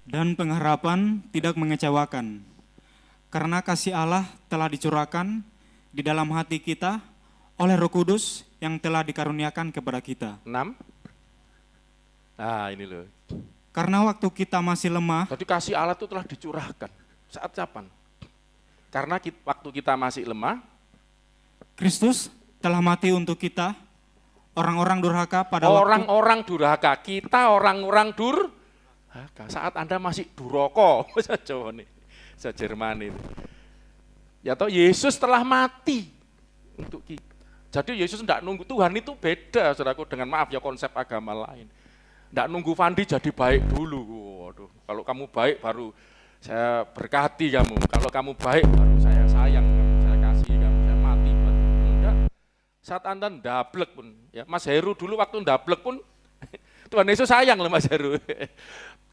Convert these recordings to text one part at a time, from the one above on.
dan pengharapan tidak mengecewakan. Karena kasih Allah telah dicurahkan di dalam hati kita oleh Roh Kudus yang telah dikaruniakan kepada kita. 6. Nah ini loh. Karena waktu kita masih lemah, Jadi kasih Allah itu telah dicurahkan. Saat kapan? Karena waktu kita masih lemah, Kristus telah mati untuk kita, orang-orang durhaka pada waktu orang-orang durhaka. Kita orang-orang durhaka. Saat Anda masih duroko. Jawa nih. Jerman ini. Ya toh Yesus telah mati untuk kita. Jadi Yesus tidak nunggu. Tuhan itu beda, saudaraku, dengan maaf ya konsep agama lain. Tidak nunggu Fandi jadi baik dulu. Waduh, kalau kamu baik baru saya berkati kamu. Kalau kamu baik baru saya sayang kamu, saya kasih kamu, saya mati buat kamu. Enggak. Saat Anda ndablek pun, ya Mas Heru dulu waktu ndablek pun Tuhan Yesus sayang loh Mas Heru.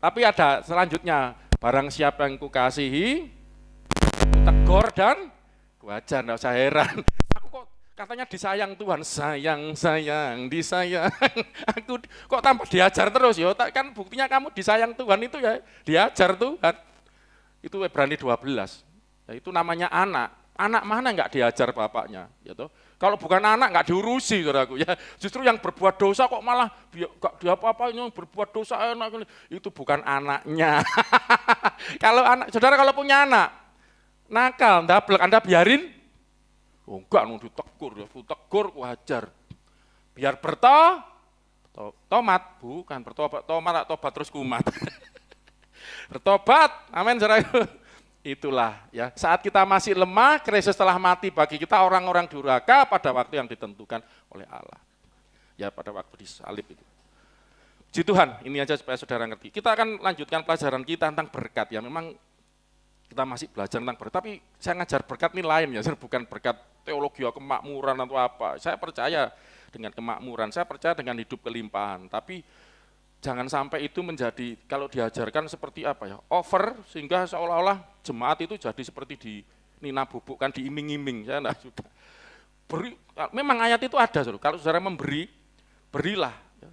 Tapi ada selanjutnya, barang siapa yang kukasihi, tegur dan kuajar, enggak usah heran. Aku kok katanya disayang Tuhan, sayang, disayang. Aku kok tanpa diajar terus ya, kan buktinya kamu disayang Tuhan itu ya diajar Tuhan. Itu Ibrani 12, ya itu namanya anak. Anak mana enggak diajar bapaknya, ya toh? Kalau bukan anak enggak diurusi, saudaraku ya. Justru yang berbuat dosa kok malah enggak diapa-apain, yang berbuat dosa enak, itu bukan anaknya. Kalau anak, saudara kalau punya anak nakal, ndablek, Anda biarin? Oh enggak, ditegur, ya, tegur, wajar. Biar tomat, bukan bertobat, tobat terus kumat. Bertobat, amin saudaraku. Itulah ya, saat kita masih lemah, Kristus telah mati bagi kita orang-orang durhaka pada waktu yang ditentukan oleh Allah. Ya pada waktu disalib itu. Puji Tuhan, ini aja supaya saudara ngerti. Kita akan lanjutkan pelajaran kita tentang berkat ya. Memang kita masih belajar tentang berkat, tapi saya ngajar berkat ini lain ya, bukan berkat teologi kemakmuran atau apa. Saya percaya dengan kemakmuran, saya percaya dengan hidup kelimpahan, tapi jangan sampai itu menjadi, kalau diajarkan seperti apa ya, over, sehingga seolah-olah jemaat itu jadi seperti di nina bubuk, kan diiming-iming, saya enggak suka. Memang ayat itu ada, kalau saudara memberi, berilah ya,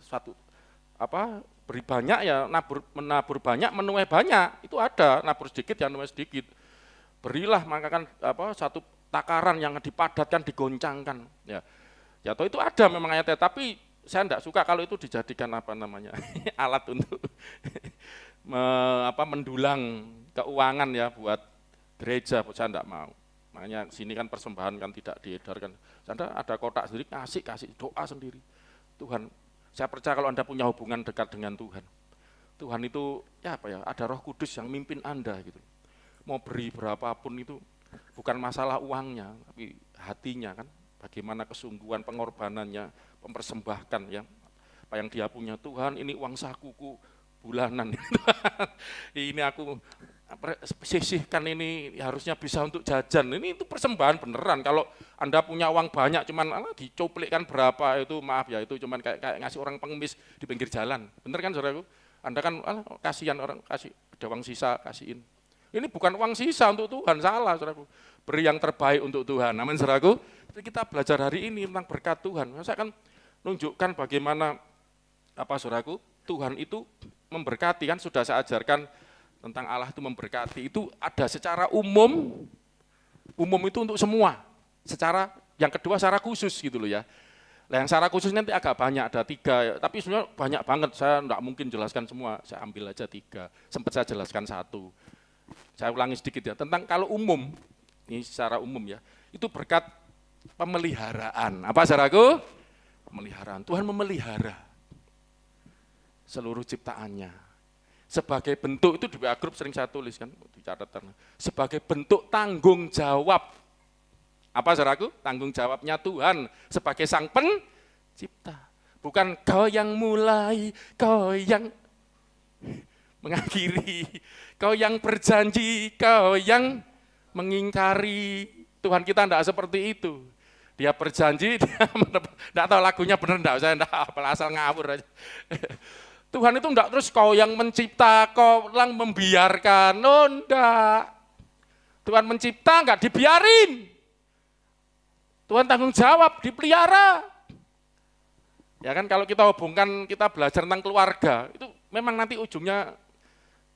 beri banyak ya, menabur banyak, menuai banyak, itu ada, nabur sedikit ya menuai sedikit. Berilah, maka kan satu takaran yang dipadatkan, digoncangkan, ya. Ya toh itu ada memang ayatnya, tapi saya enggak suka kalau itu dijadikan alat untuk mendulang keuangan ya buat gereja, saya enggak mau. Makanya sini kan persembahan kan tidak diedarkan. Anda ada kotak sendiri, kasih doa sendiri. Tuhan, saya percaya kalau Anda punya hubungan dekat dengan Tuhan, Tuhan itu ya ada Roh Kudus yang mimpin Anda gitu. Mau beri berapapun itu bukan masalah uangnya, tapi hatinya kan. Bagaimana kesungguhan pengorbanannya, mempersembahkan ya apa yang dia punya. Tuhan, ini uang sakuku bulanan. Ini aku sisihkan, ini harusnya bisa untuk jajan. Ini itu persembahan beneran. Kalau Anda punya uang banyak cuman dicoplikkan berapa itu, maaf ya, itu cuman kayak ngasih orang pengemis di pinggir jalan. Bener kan saudaraku? Anda kan kasihan orang, kasih ada uang sisa, kasihin. Ini bukan uang sisa untuk Tuhan, salah saudaraku. Beri yang terbaik untuk Tuhan. Amin saudaraku. Kita belajar hari ini tentang berkat Tuhan. Saya akan menunjukkan bagaimana saudaraku, Tuhan itu memberkati, kan sudah saya ajarkan tentang Allah itu memberkati. Itu ada secara umum itu untuk semua. Yang kedua secara khusus gitu loh ya. Nah, yang secara khusus nanti agak banyak, ada 3, tapi sebenarnya banyak banget, saya enggak mungkin jelaskan semua, saya ambil aja 3, sempat saya jelaskan 1. Saya ulangi sedikit ya, tentang kalau umum, ini secara umum ya, itu berkat pemeliharaan. Apa saudaraku? Pemeliharaan. Tuhan memelihara seluruh ciptaannya. Sebagai bentuk, itu di WA Group sering saya tulis kan, di catatan. Sebagai bentuk tanggung jawab. Apa saudaraku? Tanggung jawabnya Tuhan sebagai sang pencipta. Bukan kau yang mulai, kau yang mengakhiri, kau yang berjanji, kau yang mengingkari. Tuhan kita enggak seperti itu. Dia berjanji, dia enggak tahu lagunya benar enggak, saya enggak asal ngawur aja. Tuhan itu enggak terus kau yang mencipta, kau yang membiarkan, enggak. Tuhan mencipta enggak dibiarin. Tuhan tanggung jawab, dipelihara. Ya kan kalau kita hubungkan, kita belajar tentang keluarga, itu memang nanti ujungnya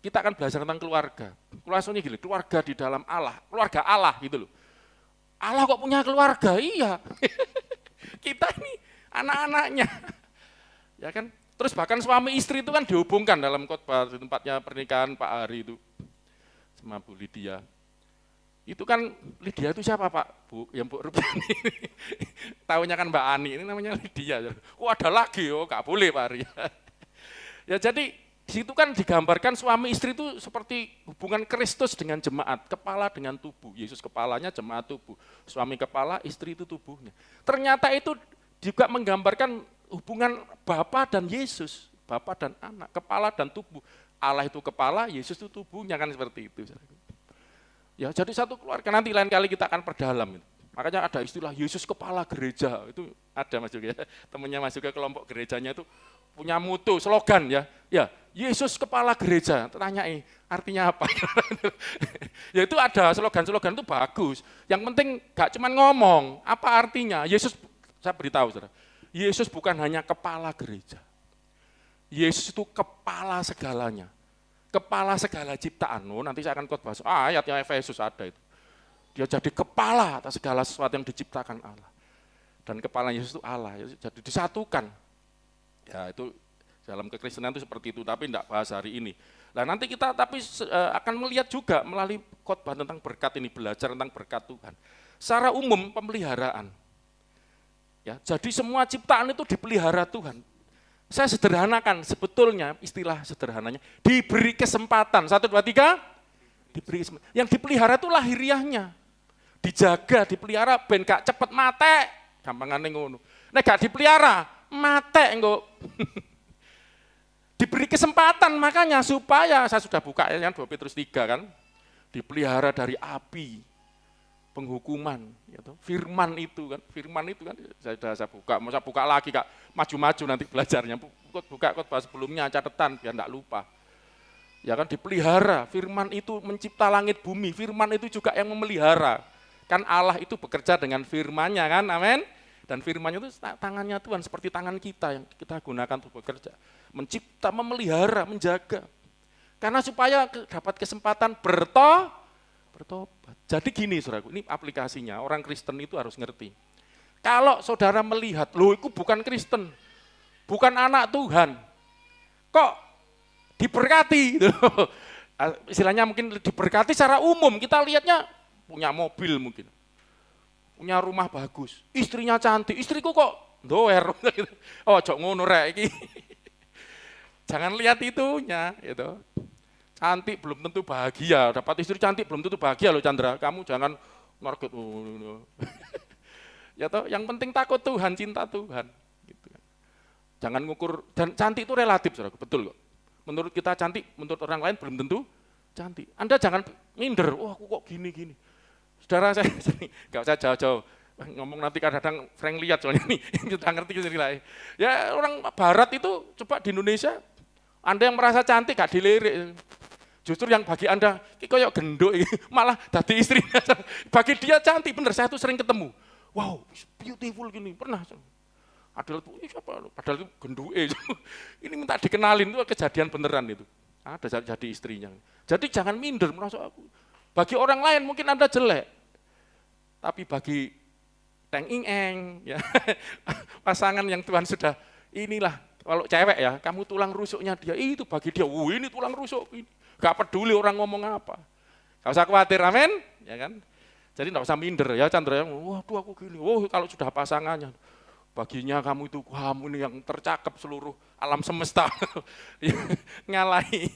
kita akan belajar tentang keluarga. Keluarganya gini, keluarga di dalam Allah, keluarga Allah gitu loh. Allah kok punya keluarga? Iya. Kita ini anak-anaknya. Ya kan? Terus bahkan suami istri itu kan dihubungkan dalam khotbah di tempatnya pernikahan Pak Hari itu sama Bu Lydia. Itu kan Lydia itu siapa Pak? Bu, yang Bu Rupiani. Tahunya kan Mbak Ani, ini namanya Lydia. Oh ada lagi, oh nggak boleh Pak Hari. Ya jadi di situ kan digambarkan suami istri itu seperti hubungan Kristus dengan jemaat, kepala dengan tubuh. Yesus kepalanya, jemaat tubuh. Suami kepala, istri itu tubuhnya. Ternyata itu juga menggambarkan hubungan Bapa dan Yesus, Bapa dan anak, kepala dan tubuh. Allah itu kepala, Yesus itu tubuhnya, kan seperti itu. Ya, jadi satu keluarga, nanti lain kali kita akan perdalam. Makanya ada istilah Yesus kepala gereja, itu ada Mas juga ya. Temannya Mas juga kelompok gerejanya itu punya mutu, slogan ya. Ya, Yesus kepala gereja, tanyai artinya apa? Ya itu ada slogan-slogan itu bagus. Yang penting gak cuma ngomong, apa artinya? Yesus, saya beritahu saudara, Yesus bukan hanya kepala gereja. Yesus itu kepala segalanya. Kepala segala ciptaan. Oh, nanti saya akan khotbah ayatnya Efesus ada itu. Dia jadi kepala atas segala sesuatu yang diciptakan Allah. Dan kepala Yesus itu Allah, jadi disatukan. Ya itu dalam kekristenan itu seperti itu, tapi tidak bahas hari ini. Nah nanti kita akan melihat juga melalui khotbah tentang berkat ini, belajar tentang berkat Tuhan. Secara umum pemeliharaan. Ya, jadi semua ciptaan itu dipelihara Tuhan. Saya sederhanakan sebetulnya istilah sederhananya, diberi kesempatan, 1, 2, 3, diberi kesempatan. Yang dipelihara itu lahiriahnya, dijaga, dipelihara, ben gak cepet mate, gampangane ngono. Nek gak dipelihara, mate engko. Diberi kesempatan makanya supaya, saya sudah buka ya 2 Petrus 3 kan, dipelihara dari api, penghukuman, gitu. Firman itu kan saya buka, mau saya buka lagi Kak, maju-maju nanti belajarnya, buka khotbah sebelumnya catatan biar enggak lupa. Ya kan dipelihara, firman itu mencipta langit bumi, firman itu juga yang memelihara. Kan Allah itu bekerja dengan firman-Nya kan, amin. Dan firman-Nya itu tangannya Tuhan seperti tangan kita yang kita gunakan untuk bekerja. Mencipta, memelihara, menjaga. Karena supaya dapat kesempatan bertobat. Jadi gini saudaraku, ini aplikasinya, orang Kristen itu harus ngerti. Kalau saudara melihat, loh itu bukan Kristen, bukan anak Tuhan, kok diberkati? Istilahnya mungkin diberkati secara umum, kita lihatnya punya mobil mungkin, punya rumah bagus, istrinya cantik, istriku kok doer. Oh jok ngono rek iki. Jangan lihat itunya, gitu. Cantik belum tentu bahagia, dapat istri cantik belum tentu bahagia loh Chandra. Kamu jangan market. Ya toh, yang penting takut Tuhan, cinta Tuhan. Gitu. Jangan ngukur, dan cantik itu relatif, saudara, betul kok. Menurut kita cantik, menurut orang lain belum tentu cantik. Anda jangan minder, wah aku kok gini-gini. Saudara saya, nggak usah jauh-jauh. Ngomong nanti kadang-kadang Frank lihat soalnya ini, sudah ngerti sendiri lah. Ya orang Barat itu, coba di Indonesia, Anda yang merasa cantik gak dilirik. Justru yang bagi Anda, kayak genduk, malah dadi istrinya. Bagi dia cantik, bener, saya tuh sering ketemu. Wow, beautiful gini, pernah. Padahal itu genduk. Ini minta dikenalin, itu kejadian beneran itu. Ada jadi istrinya. Jadi jangan minder, merasa aku. Bagi orang lain mungkin Anda jelek. Tapi bagi Teng Ing Eng, ya, pasangan yang Tuhan sudah, inilah, kalau cewek ya, kamu tulang rusuknya dia, itu bagi dia, ini tulang rusuk, ini. Gak peduli orang ngomong apa. Gak usah khawatir, amin. Ya kan? Jadi gak usah minder ya Chandra. Waduh aku gini, kalau sudah pasangannya. Baginya kamu ini yang tercakap seluruh alam semesta. Ngalahi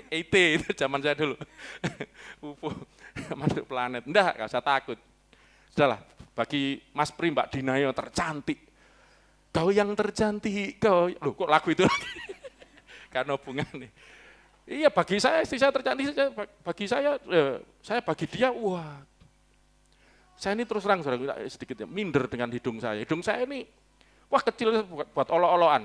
ET itu zaman saya dulu. UFO, masuk planet. Enggak, gak usah takut. Sudahlah, bagi Mas Pri, Mbak Dina yang tercantik. Kau yang tercantik, kau. Loh kok lagu itu lagi? Karena hubungan nih. Iya bagi saya, istri saya tercantik, bagi saya bagi dia, wah. Saya ini terus terang saudara, sedikit minder dengan hidung saya. Hidung saya ini, wah kecil buat olok-olokan.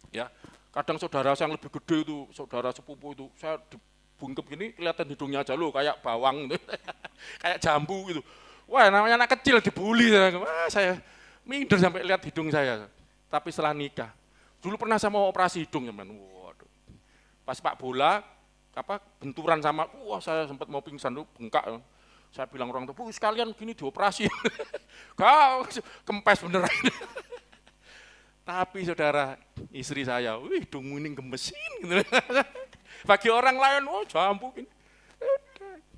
Ya, kadang saudara saya yang lebih gede itu, saudara sepupu itu, saya dibungkep gini, kelihatan hidungnya aja loh, kayak bawang, gitu. Kayak jambu gitu. Wah namanya anak kecil dibully, wah saya minder sampai lihat hidung saya. Tapi setelah nikah, dulu pernah saya mau operasi hidung teman. Pas Pak Bola, benturan sama, wah saya sempat mau pingsan tuh, bengkak. Saya bilang orang tua, Bu sekalian gini dioperasi. Kau kempes beneran. Tapi saudara, istri saya, wih dong muning gemesin. Gitu. Bagi orang lain, oh jambu gini.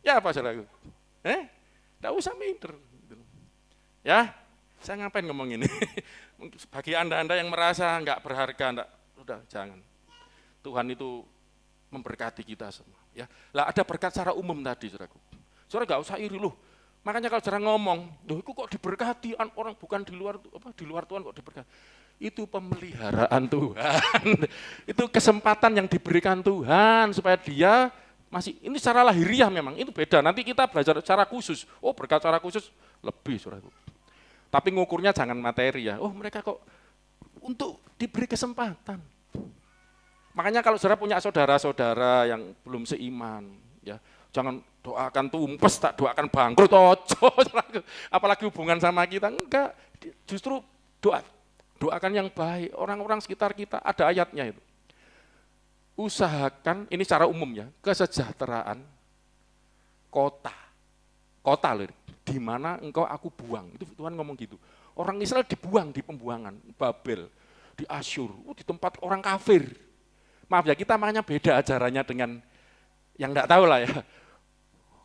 Ya apa saudaraku? Nggak usah minder. Ya, saya ngapain ngomong ini? Bagi anda yang merasa nggak berharga, udah jangan. Tuhan itu memberkati kita semua. Ya, lah ada berkat secara umum tadi, saudaraku. Saudara nggak usah iri loh. Makanya kalau saudara ngomong, loh itu kok diberkati orang bukan di luar Tuhan kok diberkati. Itu pemeliharaan Tuhan. Itu kesempatan yang diberikan Tuhan supaya dia masih ini secara lahiriah memang itu beda. Nanti kita belajar secara khusus. Oh berkat secara khusus lebih saudaraku. Tapi ngukurnya jangan materi ya. Oh mereka kok untuk diberi kesempatan. Makanya kalau saudara punya saudara-saudara yang belum seiman, ya jangan doakan tumpes, tak doakan bangkrut, ojo. Apalagi hubungan sama kita, enggak. Justru doakan yang baik. Orang-orang sekitar kita ada ayatnya itu. Usahakan, ini secara umum ya, kesejahteraan kota loh, di mana engkau aku buang. Itu Tuhan ngomong gitu. Orang Israel dibuang di pembuangan, Babel, di Asyur, di tempat orang kafir. Maaf ya, kita makanya beda ajarannya dengan yang enggak tahu lah ya.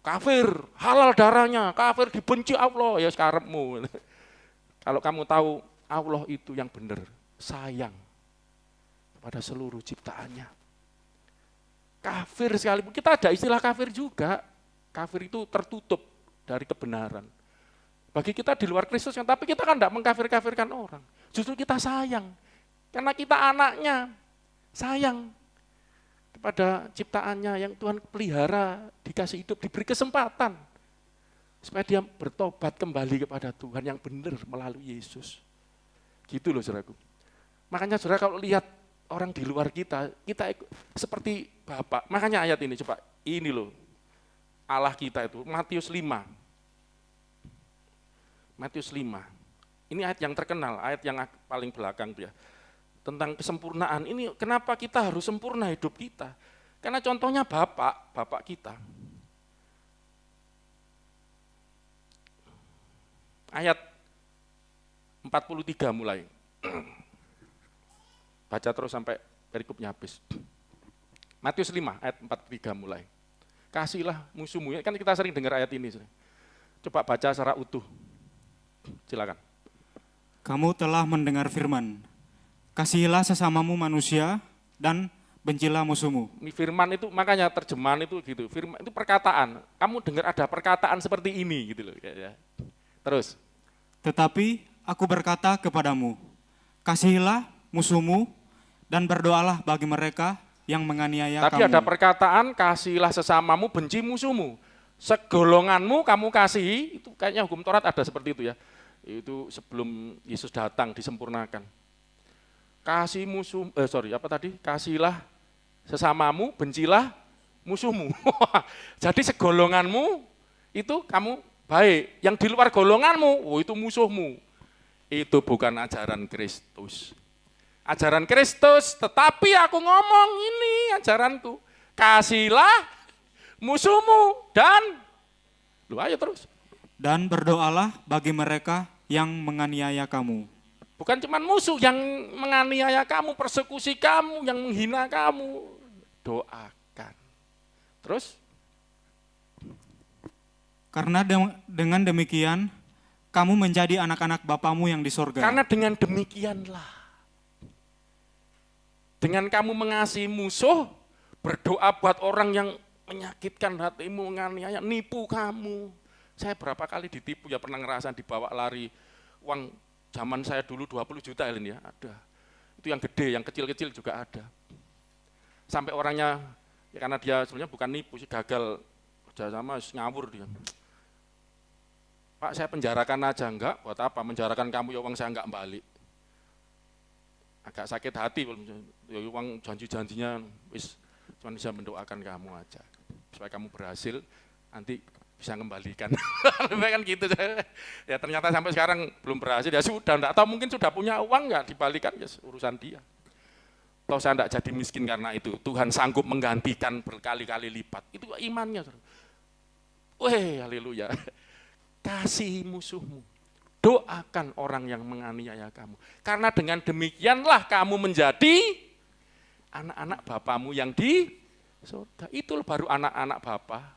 Kafir, halal darahnya, kafir dibenci Allah, ya sekarepmu. Kalau kamu tahu Allah itu yang benar, sayang kepada seluruh ciptaannya. Kafir sekalipun, kita ada istilah kafir juga. Kafir itu tertutup dari kebenaran. Bagi kita di luar Kristus, tapi kita kan tidak mengkafir-kafirkan orang. Justru kita sayang, karena kita anaknya, sayang kepada ciptaannya yang Tuhan pelihara, dikasih hidup, diberi kesempatan. Supaya dia bertobat kembali kepada Tuhan yang benar melalui Yesus. Gitu loh saudaraku. Makanya saudara kalau lihat orang di luar kita seperti Bapak. Makanya ayat ini coba, ini loh Allah kita itu, Matius 5. Matius 5. Ini ayat yang terkenal, ayat yang paling belakang tuh ya. Tentang kesempurnaan. Ini kenapa kita harus sempurna hidup kita? Karena contohnya Bapak kita. Ayat 43 mulai. Baca terus sampai perikopnya habis. Matius 5 ayat 43 mulai. Kasihlah musuhmu. Kan kita sering dengar ayat ini. Coba baca secara utuh. Silakan. Kamu telah mendengar firman, kasihilah sesamamu manusia dan bencilah musuhmu. Firman itu makanya terjemahan itu gitu. Firman itu perkataan. Kamu dengar ada perkataan seperti ini gitu loh. Ya. Terus. Tetapi aku berkata kepadamu, kasihilah musuhmu dan berdoalah bagi mereka yang menganiaya Tadi kamu. ada perkataan kasihilah sesamamu, benci musuhmu. Segolonganmu kamu kasihi, itu kayaknya hukum Taurat ada seperti itu ya. Itu sebelum Yesus datang disempurnakan. Kasihilah sesamamu, bencilah musuhmu. Jadi segolonganmu itu kamu baik, yang di luar golonganmu, itu musuhmu. Itu bukan ajaran Kristus. Ajaran Kristus, tetapi aku ngomong ini ajaranku. Kasihilah musuhmu dan, ayo terus. Dan berdoalah bagi mereka yang menganiaya kamu. Bukan cuma musuh yang menganiaya kamu, persekusi kamu, yang menghina kamu. Doakan. Terus? Karena dengan demikian, kamu menjadi anak-anak Bapamu yang di sorga. Karena dengan demikianlah. Dengan kamu mengasihi musuh, berdoa buat orang yang menyakitkan hatimu, menganiaya, nipu kamu. Saya berapa kali ditipu ya, pernah ngerasain dibawa lari uang zaman saya dulu 20 juta ini ya, ada. Itu yang gede, yang kecil-kecil juga ada. Sampai orangnya, ya karena dia sebenarnya bukan nipu sih, gagal kerjasama, ngawur dia. Pak saya penjarakan aja, enggak, buat apa, menjarakan kamu ya uang saya enggak balik. Agak sakit hati, ya uang janji-janjinya, cuma bisa mendoakan kamu aja. Supaya kamu berhasil, nanti bisa kembalikan. Kan gitu. Ya ternyata sampai sekarang belum berhasil, ya sudah, enggak tahu mungkin sudah punya uang enggak dibalikan, ya urusan dia. Toh saya tidak jadi miskin karena itu. Tuhan sanggup menggantikan berkali-kali lipat. Itu imannya. Weh, haleluya. Kasihi musuhmu. Doakan orang yang menganiaya kamu. Karena dengan demikianlah kamu menjadi anak-anak Bapamu yang di surga. Itu baru anak-anak Bapa.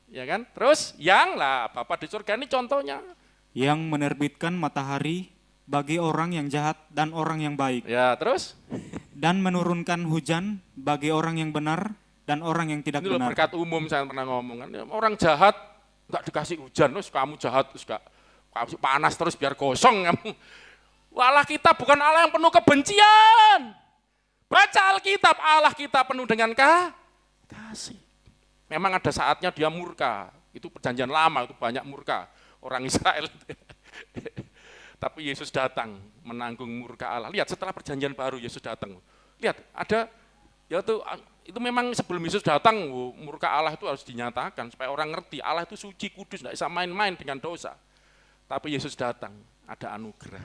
Ya kan? Terus yang lah Bapa di surga ini contohnya. Yang menerbitkan matahari bagi orang yang jahat dan orang yang baik. Ya, terus? Dan menurunkan hujan bagi orang yang benar dan orang yang tidak Ini loh benar. berkat umum saya pernah ngomong kan. Orang jahat enggak dikasih hujan, terus kamu jahat terus enggak kasih panas terus biar gosong kamu. Allah kita bukan Allah yang penuh kebencian. Baca Alkitab, Allah kita penuh dengan kasih. Memang ada saatnya dia murka. Itu perjanjian lama, itu banyak murka orang Israel. Tapi Yesus datang menanggung murka Allah. Lihat setelah perjanjian baru Yesus datang. Lihat ada ya itu memang sebelum Yesus datang murka Allah itu harus dinyatakan supaya orang ngerti Allah itu suci kudus, tidak bisa main-main dengan dosa. Tapi Yesus datang ada anugerah.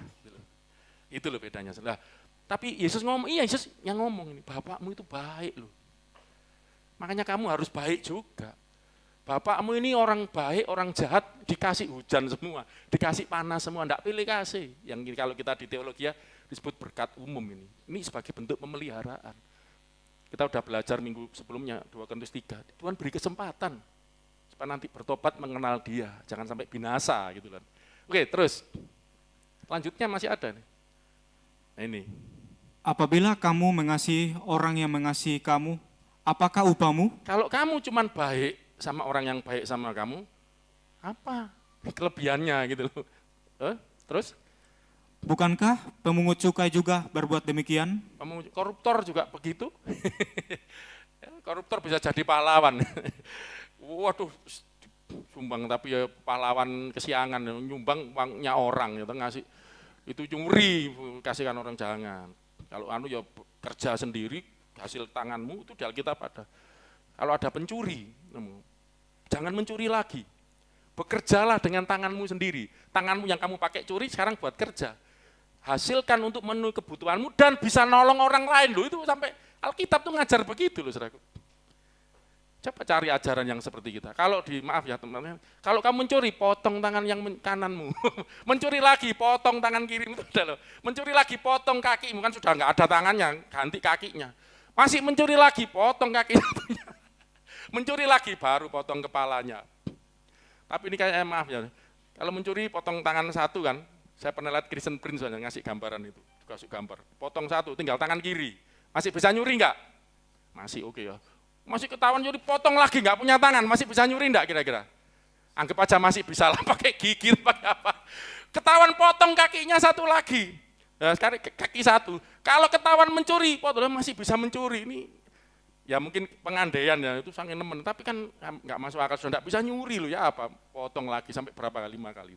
Itu loh bedanya. Nah, tapi Yesus ngomong, iya Yesus yang ngomong ini, Bapakmu itu baik loh. Makanya kamu harus baik juga. Bapakmu ini orang baik, orang jahat, dikasih hujan semua, dikasih panas semua, enggak pilih kasih. Yang kalau kita di teologi ya disebut berkat umum ini. Ini sebagai bentuk pemeliharaan. Kita udah belajar minggu sebelumnya, 2 Korintus 3. Tuhan beri kesempatan supaya nanti bertobat mengenal dia, jangan sampai binasa gitu kan. Oke, terus. Lanjutnya masih ada nih. Nah, ini. Apabila kamu mengasihi orang yang mengasihi kamu, apakah upahmu? Kalau kamu cuman baik sama orang yang baik sama kamu, apa kelebihannya gitu loh. Terus? Bukankah pemungut cukai juga berbuat demikian? Koruptor juga begitu. Koruptor bisa jadi pahlawan. Waduh, sumbang tapi ya pahlawan kesiangan, nyumbang uangnya orang, gitu, ngasih itu nyuri, kasihkan orang jangan. Kalau ya kerja sendiri, hasil tanganmu itu di Alkitab ada. Kalau ada pencuri, jangan mencuri lagi. Bekerjalah dengan tanganmu sendiri. Tanganmu yang kamu pakai curi sekarang buat kerja. Hasilkan untuk memenuhi kebutuhanmu dan bisa nolong orang lain loh. Itu sampai Alkitab tuh ngajar begitu loh saudaraku. Coba cari ajaran yang seperti kita. Kalau maaf ya teman-teman, kalau kamu mencuri, potong tangan yang kananmu. Mencuri lagi, potong tangan kirimu itu udah loh. Mencuri lagi, potong kakimu kan sudah nggak ada tangannya, ganti kakinya. Masih mencuri lagi, potong kaki satunya. Mencuri lagi, baru potong kepalanya. Tapi ini kayak maaf ya, kalau mencuri potong tangan satu kan, saya pernah lihat Christian Prince ngasih gambaran itu, kasih gambar. Potong satu, tinggal tangan kiri. Masih bisa nyuri enggak? Masih oke ya. Masih ketahuan nyuri, potong lagi enggak punya tangan, masih bisa nyuri enggak kira-kira? Anggap aja masih bisa lah, pakai gigi, pakai apa. Ketahuan potong kakinya satu lagi. Nah, sekarang kaki satu. Kalau ketahuan mencuri, potong masih bisa mencuri. Ini ya mungkin pengandaian ya, itu sangat nemen. Tapi kan enggak masuk akal, sudah enggak bisa nyuri loh ya apa. Potong lagi sampai berapa kali, 5 kali.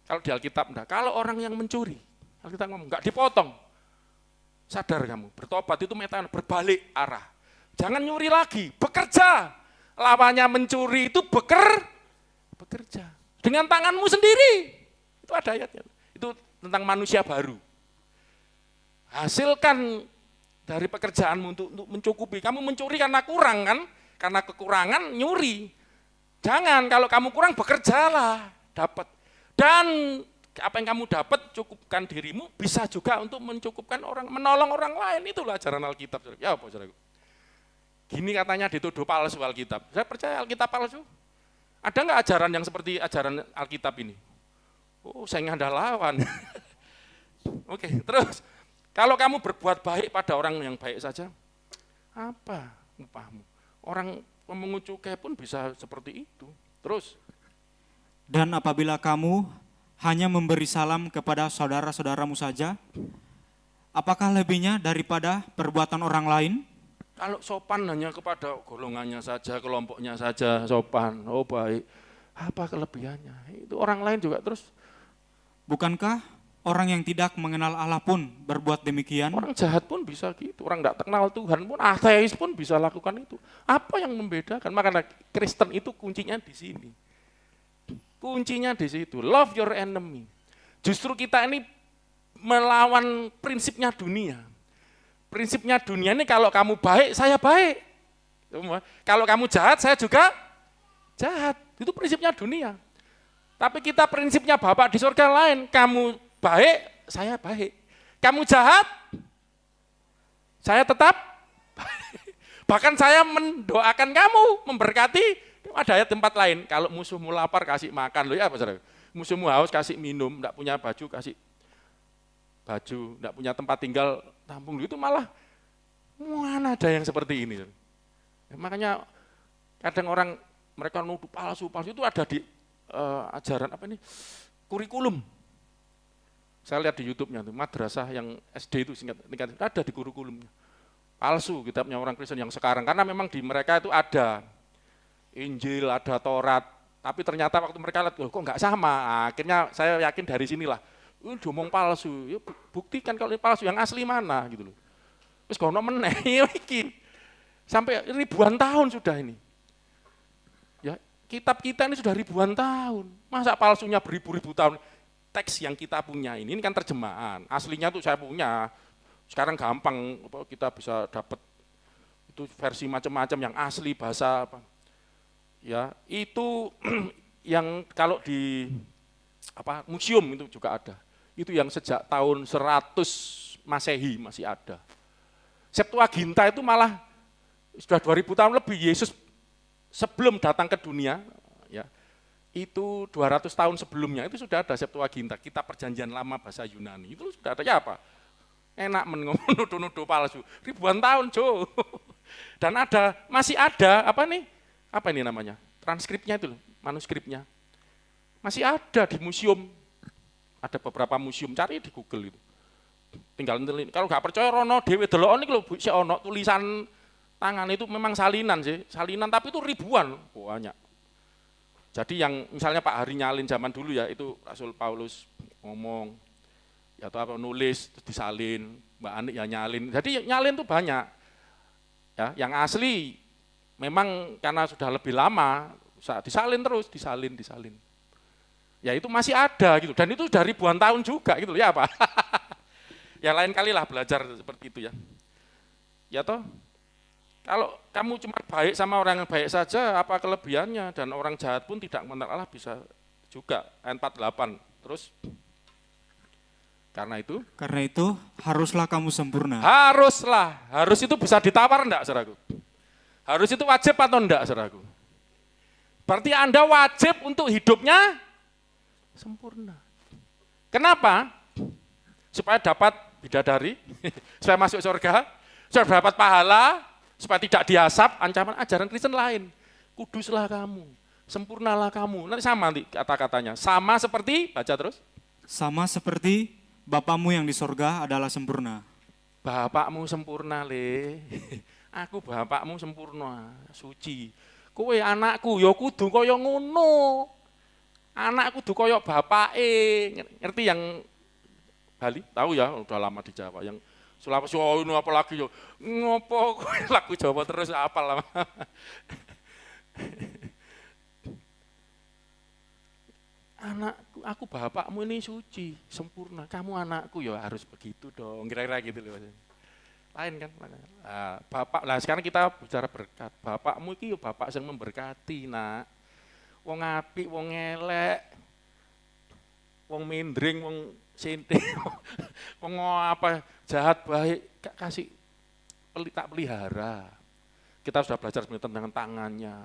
Kalau di Alkitab enggak. Kalau orang yang mencuri, Alkitab ngomong enggak dipotong. Sadar kamu, bertobat itu berbalik arah. Jangan nyuri lagi, bekerja. Lawannya mencuri itu bekerja. Dengan tanganmu sendiri. Itu ada ayatnya. Itu tentang manusia baru. Hasilkan dari pekerjaanmu untuk mencukupi. Kamu mencuri karena kurang kan? Karena kekurangan nyuri. Jangan, kalau kamu kurang bekerjalah, dapat. Dan apa yang kamu dapat cukupkan dirimu, bisa juga untuk mencukupkan orang, menolong orang lain. Itulah ajaran Alkitab. Ya apa saudaraku? Gini katanya dituduh palsu Alkitab. Saya percaya Alkitab palsu. Ada nggak ajaran yang seperti ajaran Alkitab ini? Oh, saya nggak ada lawan. Oke, terus kalau kamu berbuat baik pada orang yang baik saja, apa upahmu? Orang pemungut cukai pun bisa seperti itu. Terus. Dan apabila kamu hanya memberi salam kepada saudara-saudaramu saja, apakah lebihnya daripada perbuatan orang lain? Kalau sopan hanya kepada golongannya saja, kelompoknya saja sopan, oh baik, apa kelebihannya? Itu orang lain juga terus. Bukankah orang yang tidak mengenal Allah pun berbuat demikian? Orang jahat pun bisa gitu, orang tidak kenal Tuhan pun, ateis pun bisa lakukan itu. Apa yang membedakan? Makanya Kristen itu kuncinya di sini. Kuncinya di situ, love your enemy. Justru kita ini melawan prinsipnya dunia. prinsipnya dunia ini kalau kamu baik, saya baik. Kalau kamu jahat, saya juga jahat. Itu prinsipnya dunia. Tapi kita prinsipnya Bapak di surga lain, kamu baik, saya baik. Kamu jahat, saya tetap baik. Bahkan saya mendoakan kamu, memberkati. Ada ayat tempat lain, kalau musuhmu lapar kasih makan. Loh ya apa saudara? Musuhmu haus kasih minum, enggak punya baju kasih baju, enggak punya tempat tinggal tampung. Itu malah mana ada yang seperti ini. Makanya kadang orang mereka nuduh palsu itu ada di ajaran apa ini? Kurikulum. Saya lihat di YouTube-nya tuh, madrasah yang SD itu tingkat ada di kurikulumnya. Palsu kitabnya orang Kristen yang sekarang karena memang di mereka itu ada Injil, ada Taurat, tapi ternyata waktu mereka lihat, kok nggak sama, akhirnya saya yakin dari sinilah, diomong palsu, ya buktikan kalau ini palsu, yang asli mana gitu loh. Terus kono meneh, iki sampai ribuan tahun sudah ini. Ya, kitab kita ini sudah ribuan tahun, masa palsunya beribu-ribu tahun? Teks yang kita punya ini kan terjemahan, aslinya tuh saya punya, sekarang gampang kita bisa dapat itu versi macam-macam yang asli bahasa apa. Ya, itu yang kalau di museum itu juga ada. Itu yang sejak tahun 100 Masehi masih ada. Septuaginta itu malah sudah 2000 tahun lebih, Yesus sebelum datang ke dunia, ya, itu 200 tahun sebelumnya itu sudah ada Septuaginta, kitab perjanjian lama bahasa Yunani. Itu sudah ada, ya apa? Enak nuduh-nuduh palsu. Ribuan tahun, Jo. Dan masih ada, apa ini namanya, transkripnya itu, manuskripnya, masih ada di museum, ada beberapa museum, cari di Google itu, tinggal kalau nggak percaya rono dewe delok ini kalau si ono tulisan tangan itu memang salinan sih, salinan tapi itu ribuan, banyak. Jadi yang misalnya Pak Hari nyalin zaman dulu ya, itu Rasul Paulus ngomong, ya atau apa nulis terus disalin, Mbak Ani ya nyalin, jadi nyalin tuh banyak, ya yang asli. Memang karena sudah lebih lama, disalin terus, disalin. Ya itu masih ada gitu, dan itu sudah ribuan tahun juga gitu, ya apa? Ya lain kali lah belajar seperti itu ya. Ya toh, kalau kamu cuma baik sama orang yang baik saja, apa kelebihannya? Dan orang jahat pun tidak mengenal Allah bisa juga, ayat 48. Terus, karena itu haruslah kamu sempurna. Harus itu bisa ditawar enggak, saudaraku? Harus itu wajib atau enggak, saudaraku? Berarti Anda wajib untuk hidupnya sempurna. Kenapa? Supaya dapat bidadari, supaya masuk surga, supaya dapat pahala, supaya tidak diasap, ancaman ajaran Kristen lain. Kuduslah kamu, sempurnalah kamu. Nanti sama nanti kata-katanya. Sama seperti, baca terus. Sama seperti Bapamu yang di surga adalah sempurna. Bapakmu sempurna, Le. Aku bapakmu sempurna, suci. Kowe anakku ya kudu kaya ngono. Anak kudu kaya bapake. Ngerti yang Bali? Tahu ya, udah lama di Jawa. Yang Sulawesi, oh ini apa lagi ya? Ngopo lagu Jawa terus apa lah. Anakku, aku bapakmu ini suci, sempurna. Kamu anakku ya harus begitu dong. Kira-kira gitu loh. Lain kan, nah, bapak. Nah sekarang kita bicara berkat. Bapakmu itu bapak yang memberkati, nak. Wong apik, wong elek, wong mindring, wong sinting, wong apa jahat baik, kasih tak pelihara. Kita sudah belajar sebenarnya tentang tangannya.